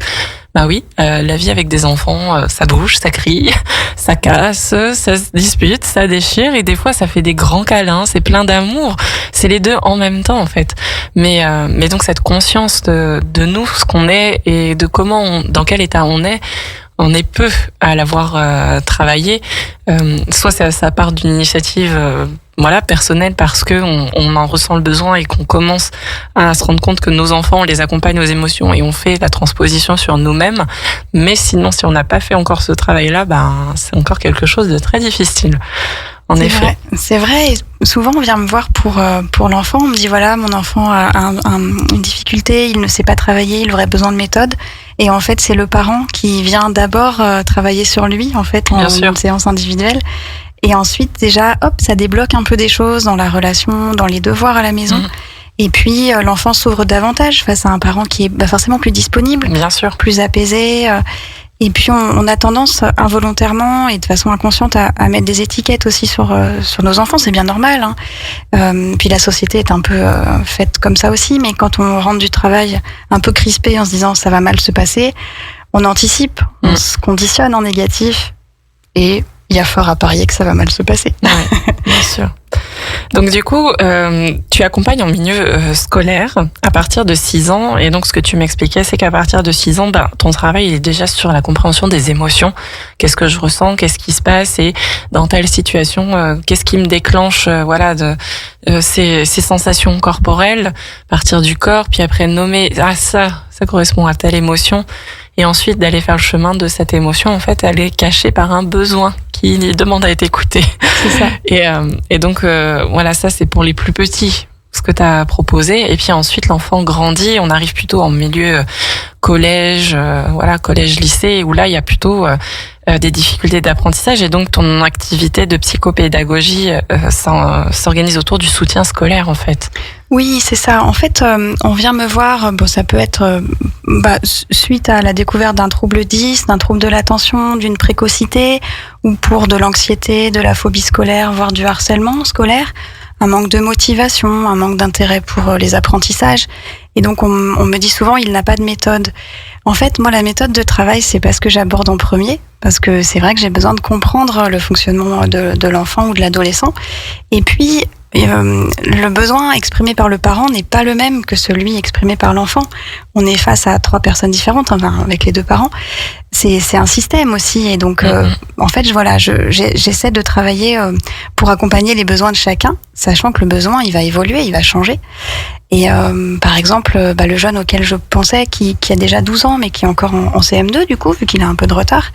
Speaker 2: la vie avec des enfants, ça bouge, ça crie, ça casse, ça se dispute, ça déchire et des fois ça fait des grands câlins, c'est plein d'amour. C'est les deux en même temps en fait. Mais donc cette conscience de nous, ce qu'on est et de dans quel état on est peu à l'avoir travaillé. Soit ça part d'une initiative personnelle parce que on en ressent le besoin et qu'on commence à se rendre compte que nos enfants, on les accompagne aux émotions et on fait la transposition sur nous-mêmes. Mais sinon, si on n'a pas fait encore ce travail-là, c'est encore quelque chose de très difficile. En effet.
Speaker 3: C'est vrai. Et souvent, on vient me voir pour l'enfant. On me dit voilà, mon enfant a une difficulté, il ne sait pas travailler, il aurait besoin de méthode. Et en fait, c'est le parent qui vient d'abord travailler sur lui, en fait, en une séance individuelle. Et ensuite, déjà, ça débloque un peu des choses dans la relation, dans les devoirs à la maison. Et puis, l'enfant s'ouvre davantage face à un parent qui est forcément plus disponible,
Speaker 2: bien sûr,
Speaker 3: plus apaisé. Et puis, on a tendance involontairement et de façon inconsciente à mettre des étiquettes aussi sur nos enfants. C'est bien normal. Puis la société est un peu faite comme ça aussi. Mais quand on rentre du travail un peu crispé en se disant ça va mal se passer, on anticipe, on se conditionne en négatif et il y a fort à parier que ça va mal se passer.
Speaker 2: Ouais, bien sûr. Donc du coup, tu accompagnes en milieu scolaire à partir de 6 ans. Et donc ce que tu m'expliquais, c'est qu'à partir de 6 ans, ton travail il est déjà sur la compréhension des émotions. Qu'est-ce que je ressens, qu'est-ce qui se passe et dans telle situation, qu'est-ce qui me déclenche ces sensations corporelles, partir du corps, puis après nommer ça correspond à telle émotion. Et ensuite d'aller faire le chemin de cette émotion, en fait, elle est cachée par un besoin qui demande à être écouté.
Speaker 3: C'est ça.
Speaker 2: Et donc, ça c'est pour les plus petits, ce que tu as proposé. Et puis ensuite, l'enfant grandit, on arrive plutôt en milieu collège, collège-lycée, où là, il y a plutôt des difficultés d'apprentissage. Et donc, ton activité de psychopédagogie s'organise autour du soutien scolaire, en fait.
Speaker 3: Oui, c'est ça. En fait, on vient me voir, ça peut être suite à la découverte d'un trouble 10, d'un trouble de l'attention, d'une précocité, ou pour de l'anxiété, de la phobie scolaire, voire du harcèlement scolaire, un manque de motivation, un manque d'intérêt pour les apprentissages. Et donc, on me dit souvent, il n'a pas de méthode. En fait, moi, la méthode de travail, c'est pas ce que j'aborde en premier, parce que c'est vrai que j'ai besoin de comprendre le fonctionnement de l'enfant ou de l'adolescent. Et puis, le besoin exprimé par le parent n'est pas le même que celui exprimé par l'enfant. On est face à 3 personnes différentes, avec les 2 parents. C'est un système aussi, et donc en fait, j'essaie de travailler pour accompagner les besoins de chacun, sachant que le besoin, il va évoluer, il va changer. Et par exemple, le jeune auquel je pensais, qui a déjà 12 ans, mais qui est encore en CM2 du coup, vu qu'il a un peu de retard,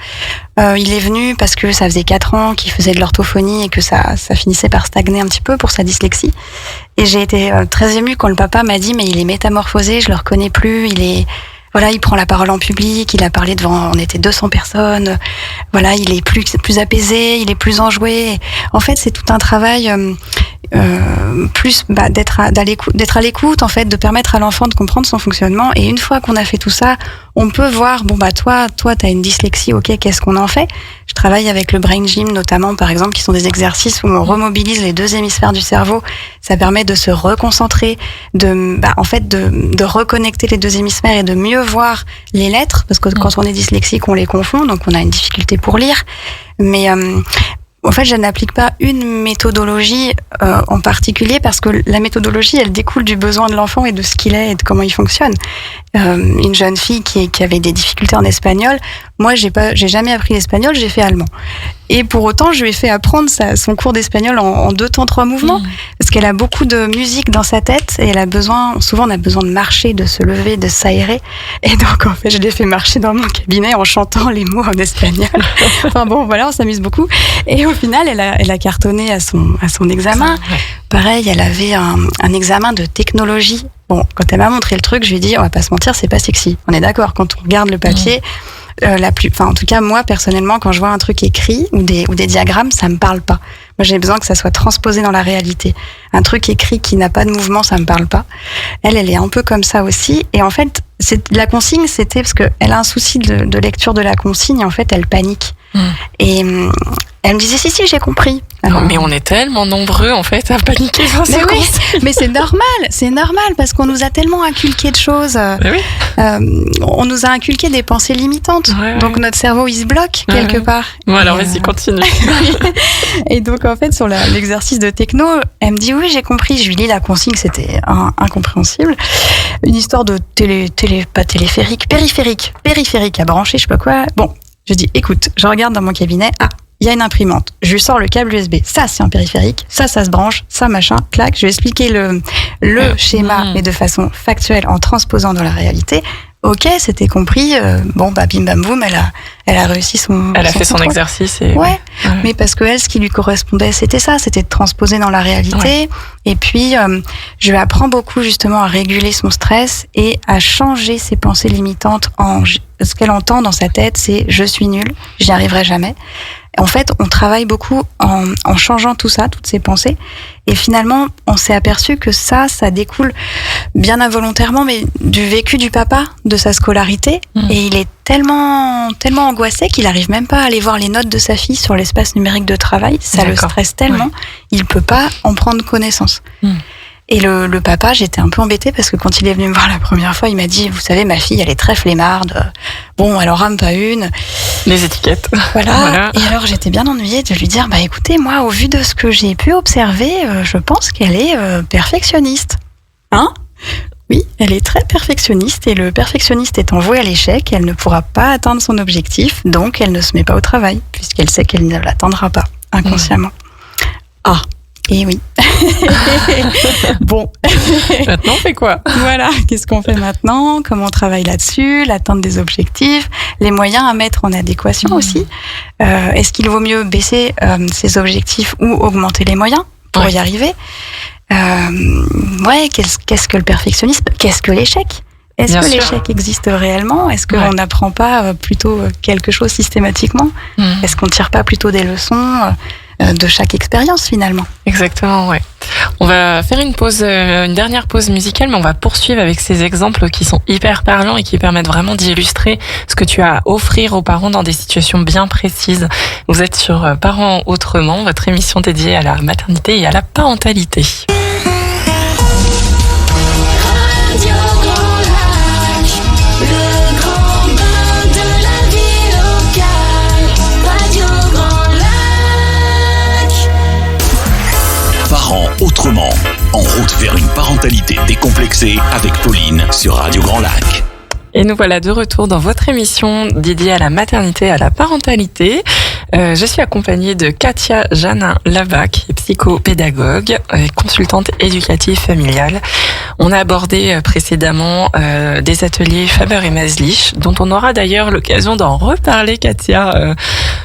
Speaker 3: il est venu parce que ça faisait 4 ans qu'il faisait de l'orthophonie et que ça finissait par stagner un petit peu pour sa dyslexie. Et j'ai été très émue quand le papa m'a dit, mais il est métamorphosé, je le reconnais plus, il prend la parole en public, il a parlé devant, on était 200 personnes, il est plus apaisé, il est plus enjoué. En fait, c'est tout un travail d'être à l'écoute, en fait, de permettre à l'enfant de comprendre son fonctionnement. Et une fois qu'on a fait tout ça, on peut voir, toi, t'as une dyslexie, ok, qu'est-ce qu'on en fait? Je travaille avec le Brain Gym, notamment, par exemple, qui sont des exercices où on remobilise les 2 hémisphères du cerveau. Ça permet de se reconcentrer, de reconnecter les 2 hémisphères et de mieux voir les lettres, parce que quand on est dyslexique, on les confond, donc on a une difficulté pour lire. Mais En fait, je n'applique pas une méthodologie en particulier parce que la méthodologie, elle découle du besoin de l'enfant et de ce qu'il est et de comment il fonctionne. Une jeune fille qui avait des difficultés en espagnol, moi, j'ai jamais appris l'espagnol, j'ai fait allemand. Et pour autant, je lui ai fait apprendre son cours d'espagnol en 2 temps 3 mouvements, parce qu'elle a beaucoup de musique dans sa tête et souvent on a besoin de marcher, de se lever, de s'aérer. Et donc, en fait, je l'ai fait marcher dans mon cabinet en chantant les mots en espagnol. Enfin bon, voilà, on s'amuse beaucoup. Et au final, elle a cartonné à son examen. Pareil, elle avait un examen de technologie. Bon, quand elle m'a montré le truc, je lui ai dit, on va pas se mentir, c'est pas sexy. On est d'accord, quand on regarde le papier, en tout cas, moi, personnellement, quand je vois un truc écrit ou des diagrammes, ça me parle pas. Moi, j'ai besoin que ça soit transposé dans la réalité. Un truc écrit qui n'a pas de mouvement, ça me parle pas. Elle est un peu comme ça aussi. Et en fait, la consigne, c'était parce que elle a un souci de lecture de la consigne. En fait, elle panique. Et elle me disait, si, j'ai compris. Alors,
Speaker 2: mais on est tellement nombreux, en fait, à paniquer dans ces consignes.
Speaker 3: Mais c'est normal, parce qu'on nous a tellement inculqué de choses. On nous a inculqué des pensées limitantes. Donc, notre cerveau, il se bloque quelque part.
Speaker 2: Bon, alors, vas-y, continue.
Speaker 3: Et donc, en fait, sur l'exercice de techno, elle me dit, oui, j'ai compris. Je lui lis la consigne, c'était incompréhensible. Une histoire de pas téléphérique, périphérique à brancher, je sais pas quoi. Bon, je dis, écoute, je regarde dans mon cabinet. Ah, il y a une imprimante. Je lui sors le câble USB. Ça, c'est un périphérique. Ça se branche. Ça, machin. Clac. Je vais expliquer le schéma, mais de façon factuelle, en transposant dans la réalité. Ok, c'était compris. Bon, bah, bim, bam, boum. Elle a réussi
Speaker 2: Elle a fait son exercice.
Speaker 3: Ouais. Mais parce que elle, ce qui lui correspondait, c'était ça. C'était de transposer dans la réalité. Ouais. Et puis, je lui apprends beaucoup, justement, à réguler son stress et à changer ses pensées limitantes ce qu'elle entend dans sa tête, c'est « je suis nulle, j'y arriverai jamais ». En fait, on travaille beaucoup en changeant tout ça, toutes ces pensées. Et finalement, on s'est aperçu que ça découle bien involontairement, mais du vécu du papa, de sa scolarité. Et il est tellement angoissé qu'il n'arrive même pas à aller voir les notes de sa fille sur l'espace numérique de travail. Ça le stresse tellement, il peut pas en prendre connaissance. Et le papa, j'étais un peu embêtée parce que quand il est venu me voir la première fois, il m'a dit, vous savez, ma fille, elle est très flemmarde. Bon, elle en rame pas une.
Speaker 2: Les étiquettes.
Speaker 3: Voilà. Et alors, j'étais bien ennuyée de lui dire, bah écoutez, moi, au vu de ce que j'ai pu observer, je pense qu'elle est perfectionniste. Hein ? Oui, elle est très perfectionniste et le perfectionniste étant voué à l'échec, elle ne pourra pas atteindre son objectif, donc elle ne se met pas au travail, puisqu'elle sait qu'elle ne l'atteindra pas, inconsciemment. Ah, et oui. Bon.
Speaker 2: Maintenant, on fait quoi ?
Speaker 3: Voilà, qu'est-ce qu'on fait maintenant ? Comment on travaille là-dessus ? L'atteinte des objectifs, les moyens à mettre en adéquation aussi. Est-ce qu'il vaut mieux baisser ses objectifs ou augmenter les moyens pour y arriver ? Qu'est-ce que le perfectionnisme ? Qu'est-ce que l'échec ? Est-ce que l'échec existe réellement ? Est-ce qu'on n'apprend pas plutôt quelque chose systématiquement ? Est-ce qu'on ne tire pas plutôt des leçons de chaque expérience finalement ?
Speaker 2: Exactement, ouais. On va faire une dernière pause musicale, mais on va poursuivre avec ces exemples qui sont hyper parlants et qui permettent vraiment d'illustrer ce que tu as à offrir aux parents dans des situations bien précises. Vous êtes sur Parents Autrement, votre émission dédiée à la maternité et à la parentalité.
Speaker 1: Parents Autrement, en route vers une parentalité décomplexée avec Pauline sur Radio Grand Lac.
Speaker 2: Et nous voilà de retour dans votre émission dédiée à la maternité et à la parentalité. Je suis accompagnée de Katia Janin-Lava, qui est psychopédagogue et consultante éducative familiale. On a abordé précédemment des ateliers Faber et Maslich, dont on aura d'ailleurs l'occasion d'en reparler, Katia,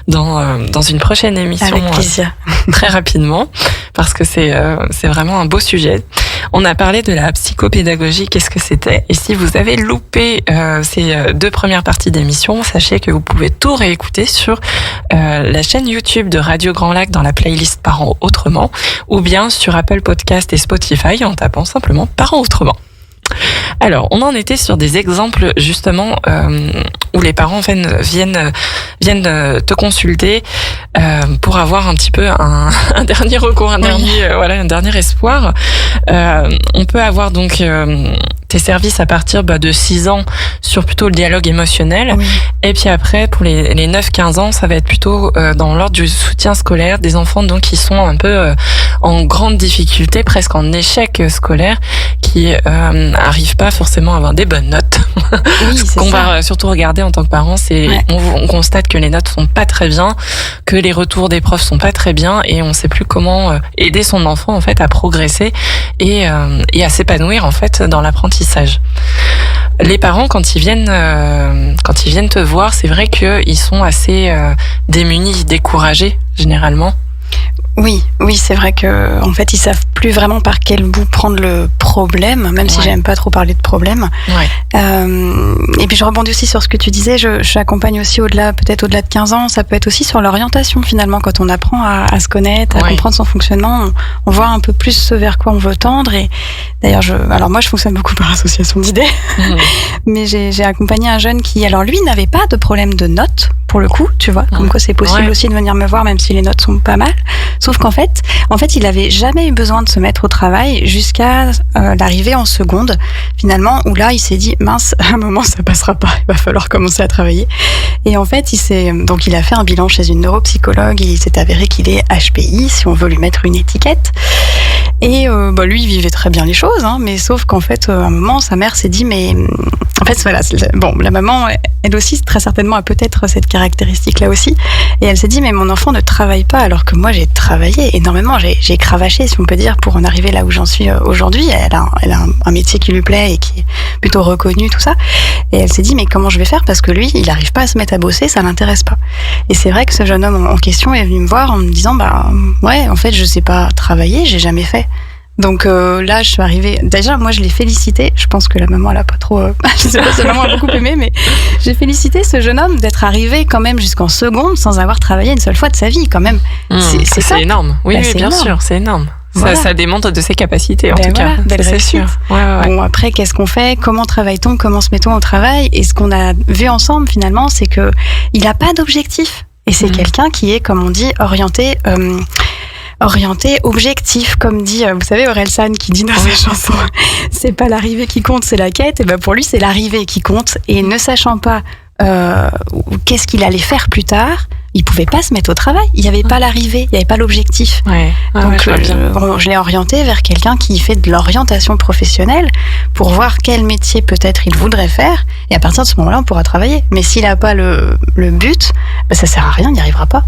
Speaker 2: dans une prochaine émission.
Speaker 3: Avec plaisir.
Speaker 2: Très rapidement, parce que c'est vraiment un beau sujet. On a parlé de la psychopédagogie, qu'est-ce que c'était ? Et si vous avez loupé ces 2 premières parties d'émission, sachez que vous pouvez tout réécouter sur la chaîne YouTube de Radio Grand Lac dans la playlist Parents Autrement, ou bien sur Apple Podcast et Spotify en tapant simplement Parents Autrement. Alors, on en était sur des exemples justement où les parents viennent te consulter pour avoir un petit peu un dernier recours, un dernier espoir. On peut avoir donc tes services à partir de 6 ans sur plutôt le dialogue émotionnel.
Speaker 3: Oui.
Speaker 2: Et puis après, pour les 9-15 ans, ça va être plutôt dans l'ordre du soutien scolaire, des enfants donc qui sont un peu en grande difficulté, presque en échec scolaire, qui arrivent pas forcément à avoir des bonnes notes.
Speaker 3: Oui,
Speaker 2: Ce
Speaker 3: c'est
Speaker 2: qu'on
Speaker 3: ça.
Speaker 2: va surtout regarder en tant que parents, c'est on constate que les notes sont pas très bien, que les retours des profs sont pas très bien, et on sait plus comment aider son enfant en fait à progresser et à s'épanouir en fait dans l'apprentissage. Les parents, quand ils viennent te voir, c'est vrai qu'ils sont assez démunis, découragés généralement.
Speaker 3: Oui, c'est vrai que en fait ils savent plus vraiment par quel bout prendre le problème, même si j'aime pas trop parler de problème.
Speaker 2: Ouais.
Speaker 3: Et puis je rebondis aussi sur ce que tu disais, j'accompagne aussi peut-être au-delà de 15 ans, ça peut être aussi sur l'orientation finalement, quand on apprend à se connaître, à comprendre son fonctionnement, on voit un peu plus ce vers quoi on veut tendre. Et d'ailleurs, alors moi je fonctionne beaucoup par association d'idées, mais j'ai accompagné un jeune qui, alors lui, n'avait pas de problème de notes pour le coup, tu vois, comme quoi c'est possible aussi de venir me voir même si les notes sont pas mal. Sauf qu'en fait, il avait jamais eu besoin de se mettre au travail jusqu'à l'arrivée en seconde, finalement, où là, il s'est dit, mince, à un moment, ça passera pas, il va falloir commencer à travailler. Et en fait, il a fait un bilan chez une neuropsychologue, il s'est avéré qu'il est HPI, si on veut lui mettre une étiquette. Et lui, il vivait très bien les choses, mais sauf qu'en fait, à un moment, sa mère s'est dit, mais en fait, voilà, la maman, elle aussi, très certainement, a peut-être cette caractéristique-là aussi. Et elle s'est dit, mais mon enfant ne travaille pas, alors que moi, j'ai travaillé énormément, j'ai cravaché, si on peut dire, pour en arriver là où j'en suis aujourd'hui. Elle a un métier qui lui plaît et qui est plutôt reconnu, tout ça. Et elle s'est dit, mais comment je vais faire, parce que lui, il n'arrive pas à se mettre à bosser, ça l'intéresse pas. Et c'est vrai que ce jeune homme en question est venu me voir en me disant, en fait, je sais pas travailler, j'ai jamais fait. Donc là, je suis arrivée. Déjà, moi, je l'ai félicité. Je pense que la maman, elle a pas trop. Je sais pas si la maman a beaucoup aimé, mais j'ai félicité ce jeune homme d'être arrivé quand même jusqu'en seconde sans avoir travaillé une seule fois de sa vie, quand même.
Speaker 2: C'est énorme. Oui, bien
Speaker 3: énorme.
Speaker 2: sûr, c'est énorme.
Speaker 3: Voilà.
Speaker 2: Ça démontre de ses capacités, en tout cas.
Speaker 3: C'est
Speaker 2: sûr. Ouais.
Speaker 3: Bon, après, qu'est-ce qu'on fait? Comment travaille-t-on? Comment se met-on au travail? Et ce qu'on a vu ensemble, finalement, c'est que il a pas d'objectif. Et c'est quelqu'un qui est, comme on dit, orienté, objectif, comme dit, vous savez, Orelsan qui dit dans ses chansons, c'est pas l'arrivée qui compte, c'est la quête. Et pour lui, c'est l'arrivée qui compte. Et ne sachant pas qu'est-ce qu'il allait faire plus tard, il pouvait pas se mettre au travail. Il n'y avait pas l'arrivée, il n'y avait pas l'objectif. Donc je l'ai orienté vers quelqu'un qui fait de l'orientation professionnelle pour voir quel métier peut-être il voudrait faire. Et à partir de ce moment-là, on pourra travailler. Mais s'il n'a pas le but, ça sert à rien, il n'y arrivera pas.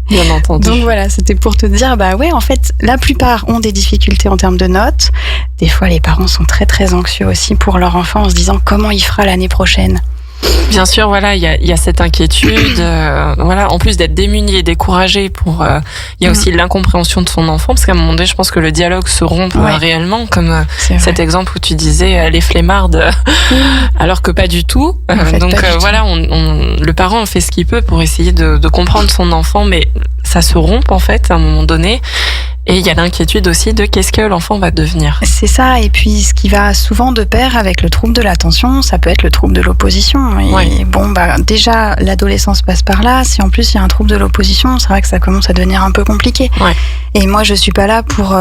Speaker 2: Bien entendu.
Speaker 3: Donc voilà, c'était pour te dire, en fait, la plupart ont des difficultés en termes de notes. Des fois, les parents sont très très anxieux aussi pour leur enfant en se disant comment il fera l'année prochaine.
Speaker 2: Bien sûr, voilà, il y a cette inquiétude, en plus d'être démuni et découragé il y a aussi l'incompréhension de son enfant, parce qu'à un moment donné, je pense que le dialogue se rompt réellement, comme cet exemple où tu disais elle est flemmarde, alors que pas du tout. Le parent fait ce qu'il peut pour essayer de comprendre son enfant, mais ça se rompt en fait à un moment donné. Et il y a l'inquiétude aussi de qu'est-ce que l'enfant va devenir.
Speaker 3: C'est ça, et puis ce qui va souvent de pair avec le trouble de l'attention, ça peut être le trouble de l'opposition. Et déjà, l'adolescence passe par là. Si en plus il y a un trouble de l'opposition, c'est vrai que ça commence à devenir un peu compliqué. Et moi, je suis pas là pour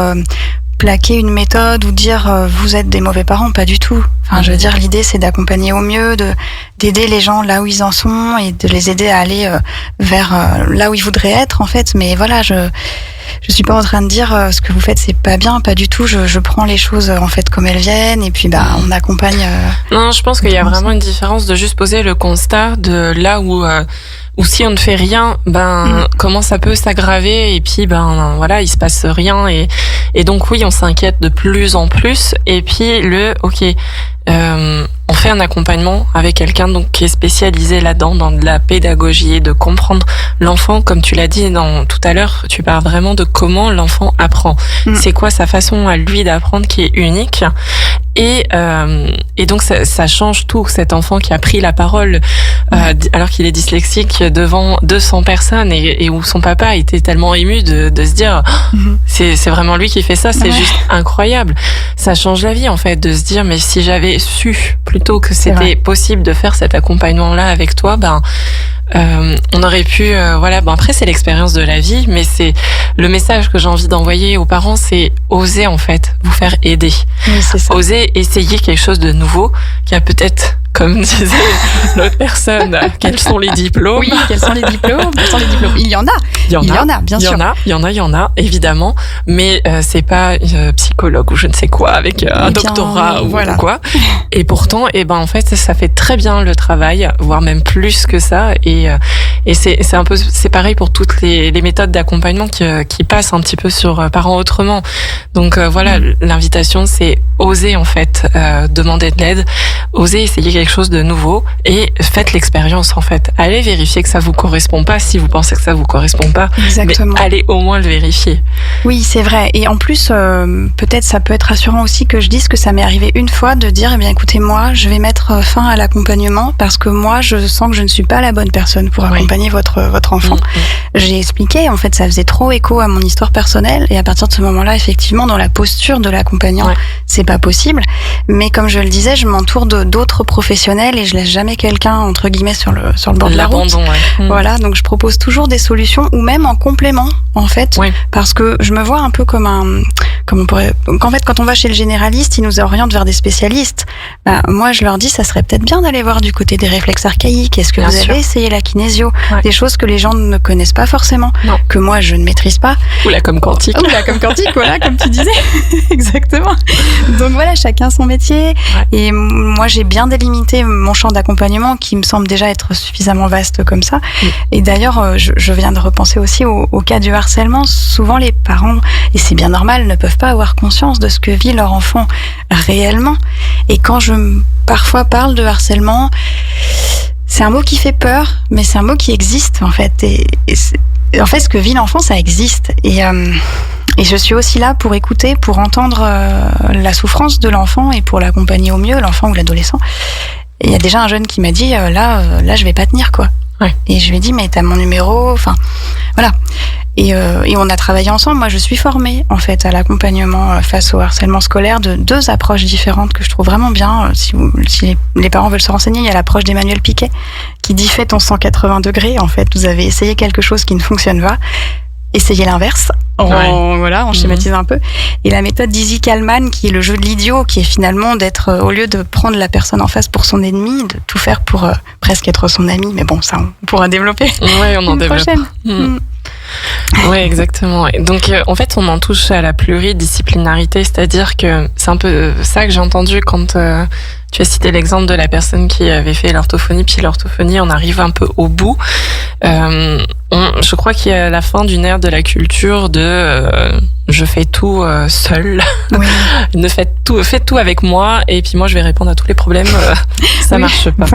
Speaker 3: plaquer une méthode ou dire vous êtes des mauvais parents, pas du tout. Enfin, je veux dire, l'idée c'est d'accompagner au mieux, d'aider les gens là où ils en sont et de les aider à aller vers là où ils voudraient être en fait. Mais voilà, je suis pas en train de dire ce que vous faites c'est pas bien, pas du tout. Je prends les choses en fait comme elles viennent et puis on accompagne.
Speaker 2: Non, je pense qu'il y a vraiment une différence de juste poser le constat de là où si on ne fait rien, comment ça peut s'aggraver et puis il se passe rien et donc oui, on s'inquiète de plus en plus et puis on fait un accompagnement avec quelqu'un donc qui est spécialisé là-dedans, dans de la pédagogie, de comprendre l'enfant, comme tu l'as dit tout à l'heure, tu parles vraiment de comment l'enfant apprend. C'est quoi sa façon à lui d'apprendre qui est unique. Et donc ça change tout. Cet enfant qui a pris la parole alors qu'il est dyslexique devant 200 personnes et où son papa était tellement ému de se dire c'est vraiment lui qui fait ça, c'est juste incroyable. Ça change la vie en fait de se dire mais si j'avais su plutôt que c'était possible de faire cet accompagnement là avec toi, On aurait pu, après c'est l'expérience de la vie, mais c'est le message que j'ai envie d'envoyer aux parents, c'est oser en fait vous faire aider.
Speaker 3: Oui, c'est ça.
Speaker 2: Oser essayer quelque chose de nouveau qui a peut-être, comme disait l'autre personne, quels sont les diplômes?
Speaker 3: Oui, quels sont les diplômes? Il y en a. Il y en a, bien sûr.
Speaker 2: Il y en a, évidemment. Mais c'est pas psychologue ou je ne sais quoi avec un doctorat ou quoi. Et pourtant, en fait, ça fait très bien le travail, voire même plus que ça. Et c'est un peu, c'est pareil pour toutes les méthodes d'accompagnement qui passent un petit peu sur Parents Autrement. Donc l'invitation, c'est oser en fait demander de l'aide, oser essayer quelque chose de nouveau et faites l'expérience en fait. Allez vérifier que ça vous correspond pas si vous pensez que ça vous correspond pas.
Speaker 3: Exactement.
Speaker 2: Mais allez au moins le vérifier.
Speaker 3: Oui, c'est vrai. Et en plus, peut-être ça peut être rassurant aussi que je dise que ça m'est arrivé une fois de dire, écoutez, moi, je vais mettre fin à l'accompagnement parce que moi, je sens que je ne suis pas la bonne personne pour accompagner votre enfant. J'ai expliqué, en fait, ça faisait trop écho à mon histoire personnelle et à partir de ce moment-là, effectivement, dans la posture de l'accompagnant, c'est pas possible. Mais comme je le disais, je m'entoure d'autres professionnels et je laisse jamais quelqu'un, entre guillemets, sur le bord de la route. Voilà, donc je propose toujours des solutions ou même en complément, en fait, parce que je me vois un peu comme qu'en fait, quand on va chez le généraliste, il nous oriente vers des spécialistes. Moi, je leur dis, ça serait peut-être bien d'aller voir du côté des réflexes archaïques. Est-ce que vous avez essayé la kinésio? Des choses que les gens ne connaissent pas forcément, que moi, je ne maîtrise pas.
Speaker 2: Ou la com quantique.
Speaker 3: Voilà, comme tu disais. Exactement. Donc voilà, chacun son métier. Et moi, j'ai bien délimité mon champ d'accompagnement qui me semble déjà être suffisamment vaste comme ça. Et d'ailleurs, je viens de repenser aussi au cas du harcèlement. Souvent, les parents, et c'est bien normal, ne peuvent pas avoir conscience de ce que vit leur enfant réellement. Et quand je parfois parle de harcèlement, c'est un mot qui fait peur, mais c'est un mot qui existe en fait. Et en fait, ce que vit l'enfant, ça existe. Et je suis aussi là pour écouter, pour entendre la souffrance de l'enfant et pour l'accompagner au mieux, l'enfant ou l'adolescent. Et il y a déjà un jeune qui m'a dit, là, je vais pas tenir, quoi. Et je lui ai dit, mais t'as mon numéro, enfin, voilà. Et on a travaillé ensemble. Moi, je suis formée, en fait, à l'accompagnement face au harcèlement scolaire de 2 approches différentes que je trouve vraiment bien. Si les parents veulent se renseigner, il y a l'approche d'Emmanuel Piquet qui dit faites ton 180 degrés. En fait, vous avez essayé quelque chose qui ne fonctionne pas. Essayez l'inverse. On schématise un peu. Et la méthode d'Izzy Kalman, qui est le jeu de l'idiot, qui est finalement d'être, au lieu de prendre la personne en face pour son ennemi, de tout faire pour presque être son ami. Mais bon, ça, on pourra développer.
Speaker 2: Oui, on en développe. Oui, exactement. Et donc, en fait, on en touche à la pluridisciplinarité, c'est-à-dire que c'est un peu ça que j'ai entendu quand tu as cité l'exemple de la personne qui avait fait l'orthophonie, puis l'orthophonie, on arrive un peu au bout. Je crois qu'il y a la fin d'une ère de la culture de je fais tout seul. Faites tout avec moi et puis moi je vais répondre à tous les problèmes. Ça marche pas.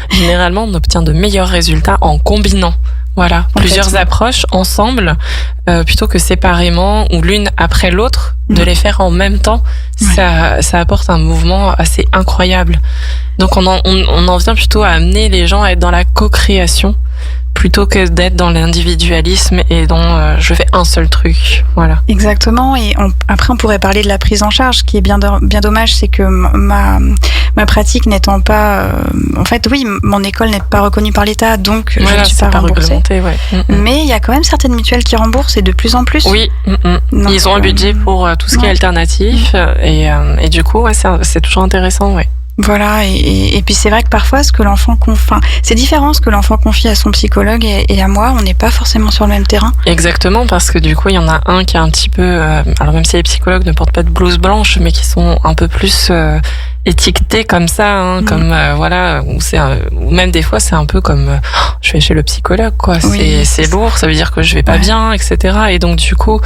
Speaker 2: Généralement, on obtient de meilleurs résultats en combinant. Voilà, plusieurs approches ensemble, plutôt que séparément ou l'une après l'autre, de les faire en même temps, ça apporte un mouvement assez incroyable. Donc on en vient plutôt à amener les gens à être dans la co-création, plutôt que d'être dans l'individualisme et dans je fais un seul truc. Voilà.
Speaker 3: Exactement. Et après, on pourrait parler de la prise en charge. Ce qui est bien dommage, c'est que ma pratique n'étant pas... en fait, oui, mon école n'est pas reconnue par l'État, donc je ne suis pas remboursée. Mais il y a quand même certaines mutuelles qui remboursent et de plus en plus.
Speaker 2: Oui. Donc, ils ont un budget pour tout ce qui est alternatif. Et du coup, c'est toujours intéressant,
Speaker 3: Voilà, et puis c'est vrai que parfois c'est différent ce que l'enfant confie à son psychologue et à moi, on n'est pas forcément sur le même terrain.
Speaker 2: Exactement, parce que du coup il y en a un qui est un petit peu, alors même si les psychologues ne portent pas de blouse blanche, mais qui sont un peu plus étiquetés comme ça, comme ou même des fois c'est un peu comme je vais chez le psychologue, quoi. C'est lourd, ça veut dire que je vais pas bien, etc. Et donc du coup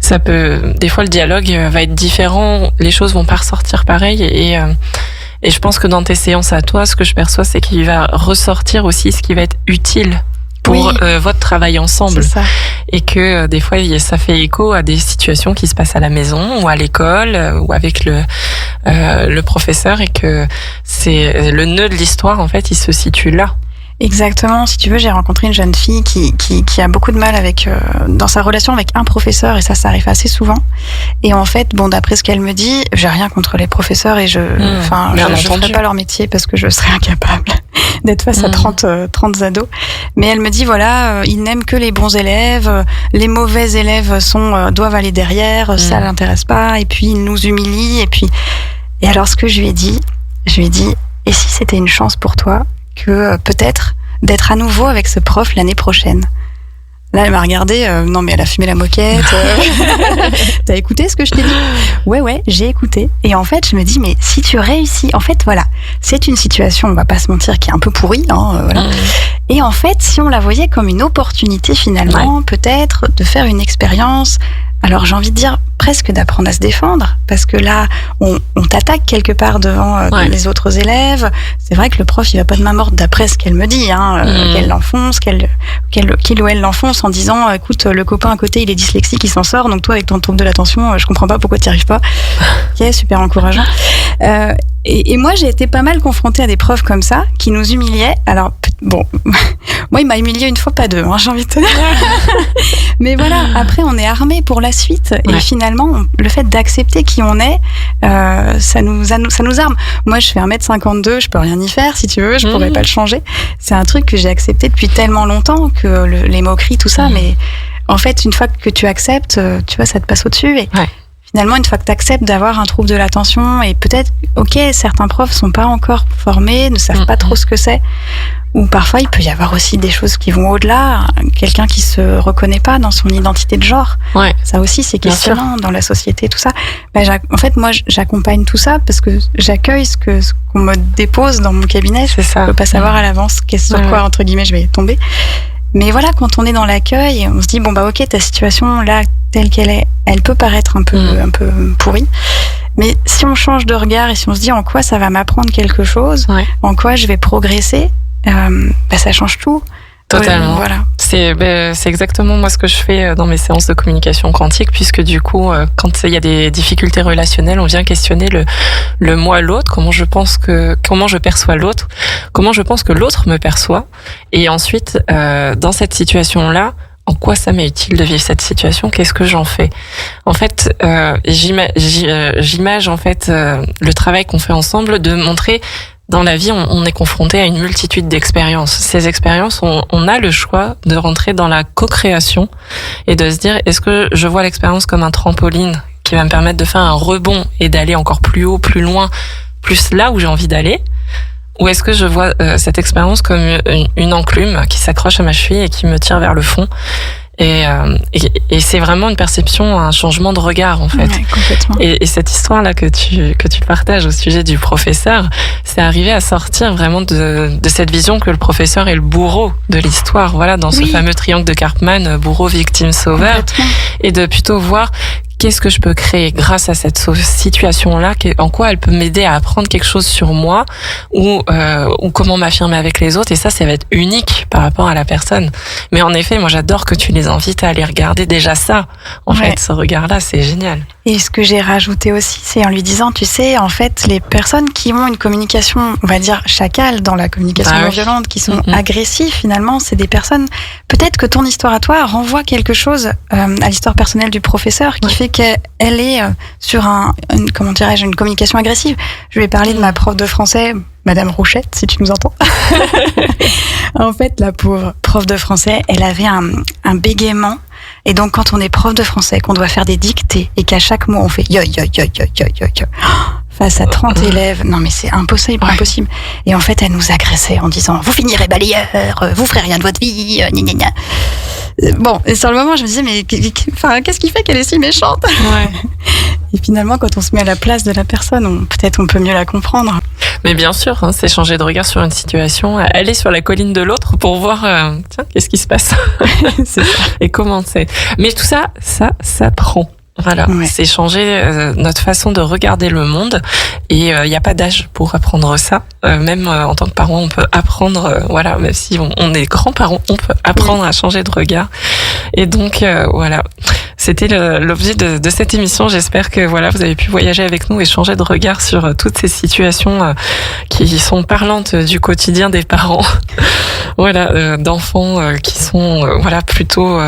Speaker 2: des fois le dialogue va être différent, les choses vont pas ressortir pareil et je pense que dans tes séances à toi, ce que je perçois, c'est qu'il va ressortir aussi ce qui va être utile pour votre travail ensemble.
Speaker 3: C'est ça.
Speaker 2: Et que des fois, ça fait écho à des situations qui se passent à la maison ou à l'école ou avec le professeur et que c'est le nœud de l'histoire, en fait, il se situe là.
Speaker 3: Exactement. Si tu veux, j'ai rencontré une jeune fille qui a beaucoup de mal avec dans sa relation avec un professeur, et ça arrive assez souvent. Et en fait, bon, d'après ce qu'elle me dit, j'ai rien contre les professeurs et je ferais pas leur métier parce que je serais incapable d'être face à 30 ados. Mais elle me dit, voilà, ils n'aiment que les bons élèves, les mauvais élèves doivent aller derrière, ça l'intéresse pas, et puis ils nous humilient, et alors ce que je lui ai dit, et si c'était une chance pour toi que peut-être d'être à nouveau avec ce prof l'année prochaine? Là, elle m'a regardé, non mais elle a fumé la moquette. T'as écouté ce que je t'ai dit? Ouais, j'ai écouté. Et en fait, je me dis, mais si tu réussis, en fait, voilà, c'est une situation, on va pas se mentir, qui est un peu pourrie, voilà. Et en fait, si on la voyait comme une opportunité finalement, peut-être de faire une expérience, alors j'ai envie de dire presque d'apprendre à se défendre, parce que là, on t'attaque quelque part devant les autres élèves. C'est vrai que le prof, il va pas de main morte d'après ce qu'elle me dit, qu'elle l'enfonce, qu'il ou elle l'enfonce en disant, écoute, le copain à côté, il est dyslexique, il s'en sort, donc toi, avec ton trouble de l'attention, je comprends pas pourquoi tu n'y arrives pas. Ok, super encourageant. Et moi, j'ai été pas mal confrontée à des profs comme ça, qui nous humiliaient. Alors, bon, moi, il m'a humiliée une fois, pas deux, j'ai envie de te dire. Mais voilà, après, on est armé pour la suite. Et finalement, le fait d'accepter qui on est, ça nous arme. Moi, je fais 1m52, je peux rien y faire, si tu veux, je pourrais pas le changer. C'est un truc que j'ai accepté depuis tellement longtemps que les moqueries, tout ça, mais en fait, une fois que tu acceptes, tu vois, ça te passe au-dessus. Et finalement, une fois que tu acceptes d'avoir un trouble de l'attention, et peut-être, ok, certains profs sont pas encore formés, ne savent pas trop ce que c'est, ou parfois il peut y avoir aussi des choses qui vont au-delà, quelqu'un qui se reconnaît pas dans son identité de genre. Ça aussi, c'est questionnant dans la société, tout ça. En fait, moi, j'accompagne tout ça parce que j'accueille ce qu'on me dépose dans mon cabinet. Je peux pas savoir à l'avance sur quoi, entre guillemets, je vais tomber. Mais voilà, quand on est dans l'accueil, on se dit, bon, bah, ok, ta situation, là, telle qu'elle est, elle peut paraître un peu pourrie. Mais si on change de regard et si on se dit en quoi ça va m'apprendre quelque chose, en quoi je vais progresser, ça change tout.
Speaker 2: Totalement.
Speaker 3: Voilà.
Speaker 2: C'est exactement moi ce que je fais dans mes séances de communication quantique, puisque du coup, quand il y a des difficultés relationnelles, on vient questionner le moi, l'autre, comment je perçois l'autre, comment je pense que l'autre me perçoit, et ensuite, dans cette situation-là, en quoi ça m'est utile de vivre cette situation? Qu'est-ce que j'en fais? En fait, j'image en fait le travail qu'on fait ensemble de montrer. Dans la vie, on est confronté à une multitude d'expériences. Ces expériences, on a le choix de rentrer dans la co-création et de se dire, est-ce que je vois l'expérience comme un trampoline qui va me permettre de faire un rebond et d'aller encore plus haut, plus loin, plus là où j'ai envie d'aller? Ou est-ce que je vois cette expérience comme une enclume qui s'accroche à ma cheville et qui me tire vers le fond? Et c'est vraiment une perception, un changement de regard en fait.
Speaker 3: Ouais, complètement.
Speaker 2: Et cette histoire là que tu partages au sujet du professeur, c'est arrivé à sortir vraiment de cette vision que le professeur est le bourreau de l'histoire. Voilà, dans ce fameux triangle de Karpman, bourreau, victime, sauveur, et de plutôt voir qu'est-ce que je peux créer grâce à cette situation-là, en quoi elle peut m'aider à apprendre quelque chose sur moi, ou comment m'affirmer avec les autres, et ça va être unique par rapport à la personne. Mais en effet, moi j'adore que tu les invites à aller regarder déjà ça. En fait, ce regard-là, c'est génial.
Speaker 3: Et ce que j'ai rajouté aussi, c'est en lui disant, tu sais, en fait, les personnes qui ont une communication, on va dire chacale dans la communication non violente, qui sont agressives, finalement, c'est des personnes, peut-être que ton histoire à toi renvoie quelque chose à l'histoire personnelle du professeur, qui fait qu'elle est sur une communication agressive. Je vais parler de ma prof de français, Madame Rouchette, si tu nous entends. En fait, la pauvre prof de français, elle avait un bégaiement. Et donc, quand on est prof de français, qu'on doit faire des dictées et qu'à chaque mot, on fait yo, yo, yo, yo, yo, yo, yo, face à 30 élèves. Non, mais c'est impossible. Et en fait, elle nous agressait en disant, vous finirez balayeur, vous ferez rien de votre vie, gna, gna, gna. Bon, et sur le moment, je me disais, mais qu'est-ce qui fait qu'elle est si méchante? Et finalement, quand on se met à la place de la personne, peut-être on peut mieux la comprendre.
Speaker 2: Mais bien sûr, c'est changer de regard sur une situation, aller sur la colline de l'autre pour voir, tiens, qu'est-ce qui se passe?
Speaker 3: C'est ça.
Speaker 2: Et comment c'est. Mais tout ça prend. Voilà, c'est changer notre façon de regarder le monde, et il n'y a pas d'âge pour apprendre ça. Même en tant que parent, on peut apprendre, même si on est grands-parents, on peut apprendre à changer de regard. Et donc voilà, c'était l'objet de cette émission. J'espère que voilà, vous avez pu voyager avec nous et changer de regard sur toutes ces situations qui sont parlantes du quotidien des parents. Voilà, d'enfants qui sont plutôt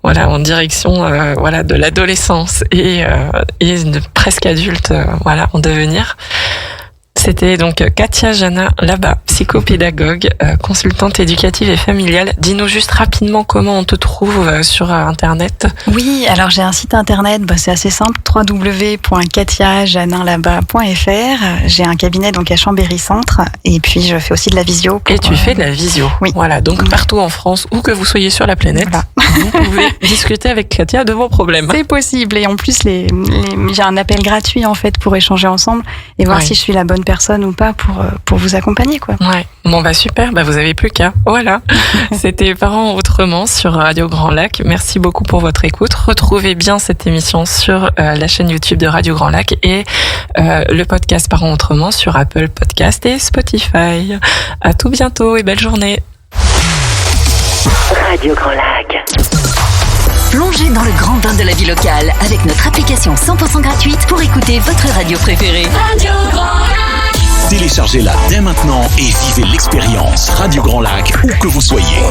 Speaker 2: en direction de l'adolescence et de presque adultes en devenir. C'était donc Katia Jana Laba, psychopédagogue, consultante éducative et familiale. Dis-nous juste rapidement comment on te trouve sur Internet.
Speaker 3: Oui, alors j'ai un site Internet, c'est assez simple, www.katiajaninlaba.fr. J'ai un cabinet donc à Chambéry Centre et puis je fais aussi de la visio.
Speaker 2: Et tu fais de la visio.
Speaker 3: Oui.
Speaker 2: Voilà, donc partout en France, où que vous soyez sur la planète, vous pouvez discuter avec Katia de vos problèmes.
Speaker 3: C'est possible et en plus j'ai un appel gratuit en fait pour échanger ensemble et voir si je suis la bonne personne ou pas pour vous accompagner quoi.
Speaker 2: Ouais. Bon super, vous avez plus qu'à. Voilà. C'était Parents autrement sur Radio Grand Lac. Merci beaucoup pour votre écoute. Retrouvez bien cette émission sur la chaîne YouTube de Radio Grand Lac et le podcast Parents autrement sur Apple Podcast et Spotify. À tout bientôt et belle journée.
Speaker 4: Radio Grand Lac.
Speaker 5: Plongez dans le grand bain de la vie locale avec notre application 100% gratuite pour écouter votre radio préférée.
Speaker 4: Radio Grand Lac.
Speaker 1: Téléchargez-la dès maintenant et vivez l'expérience Radio Grand Lac où que vous soyez.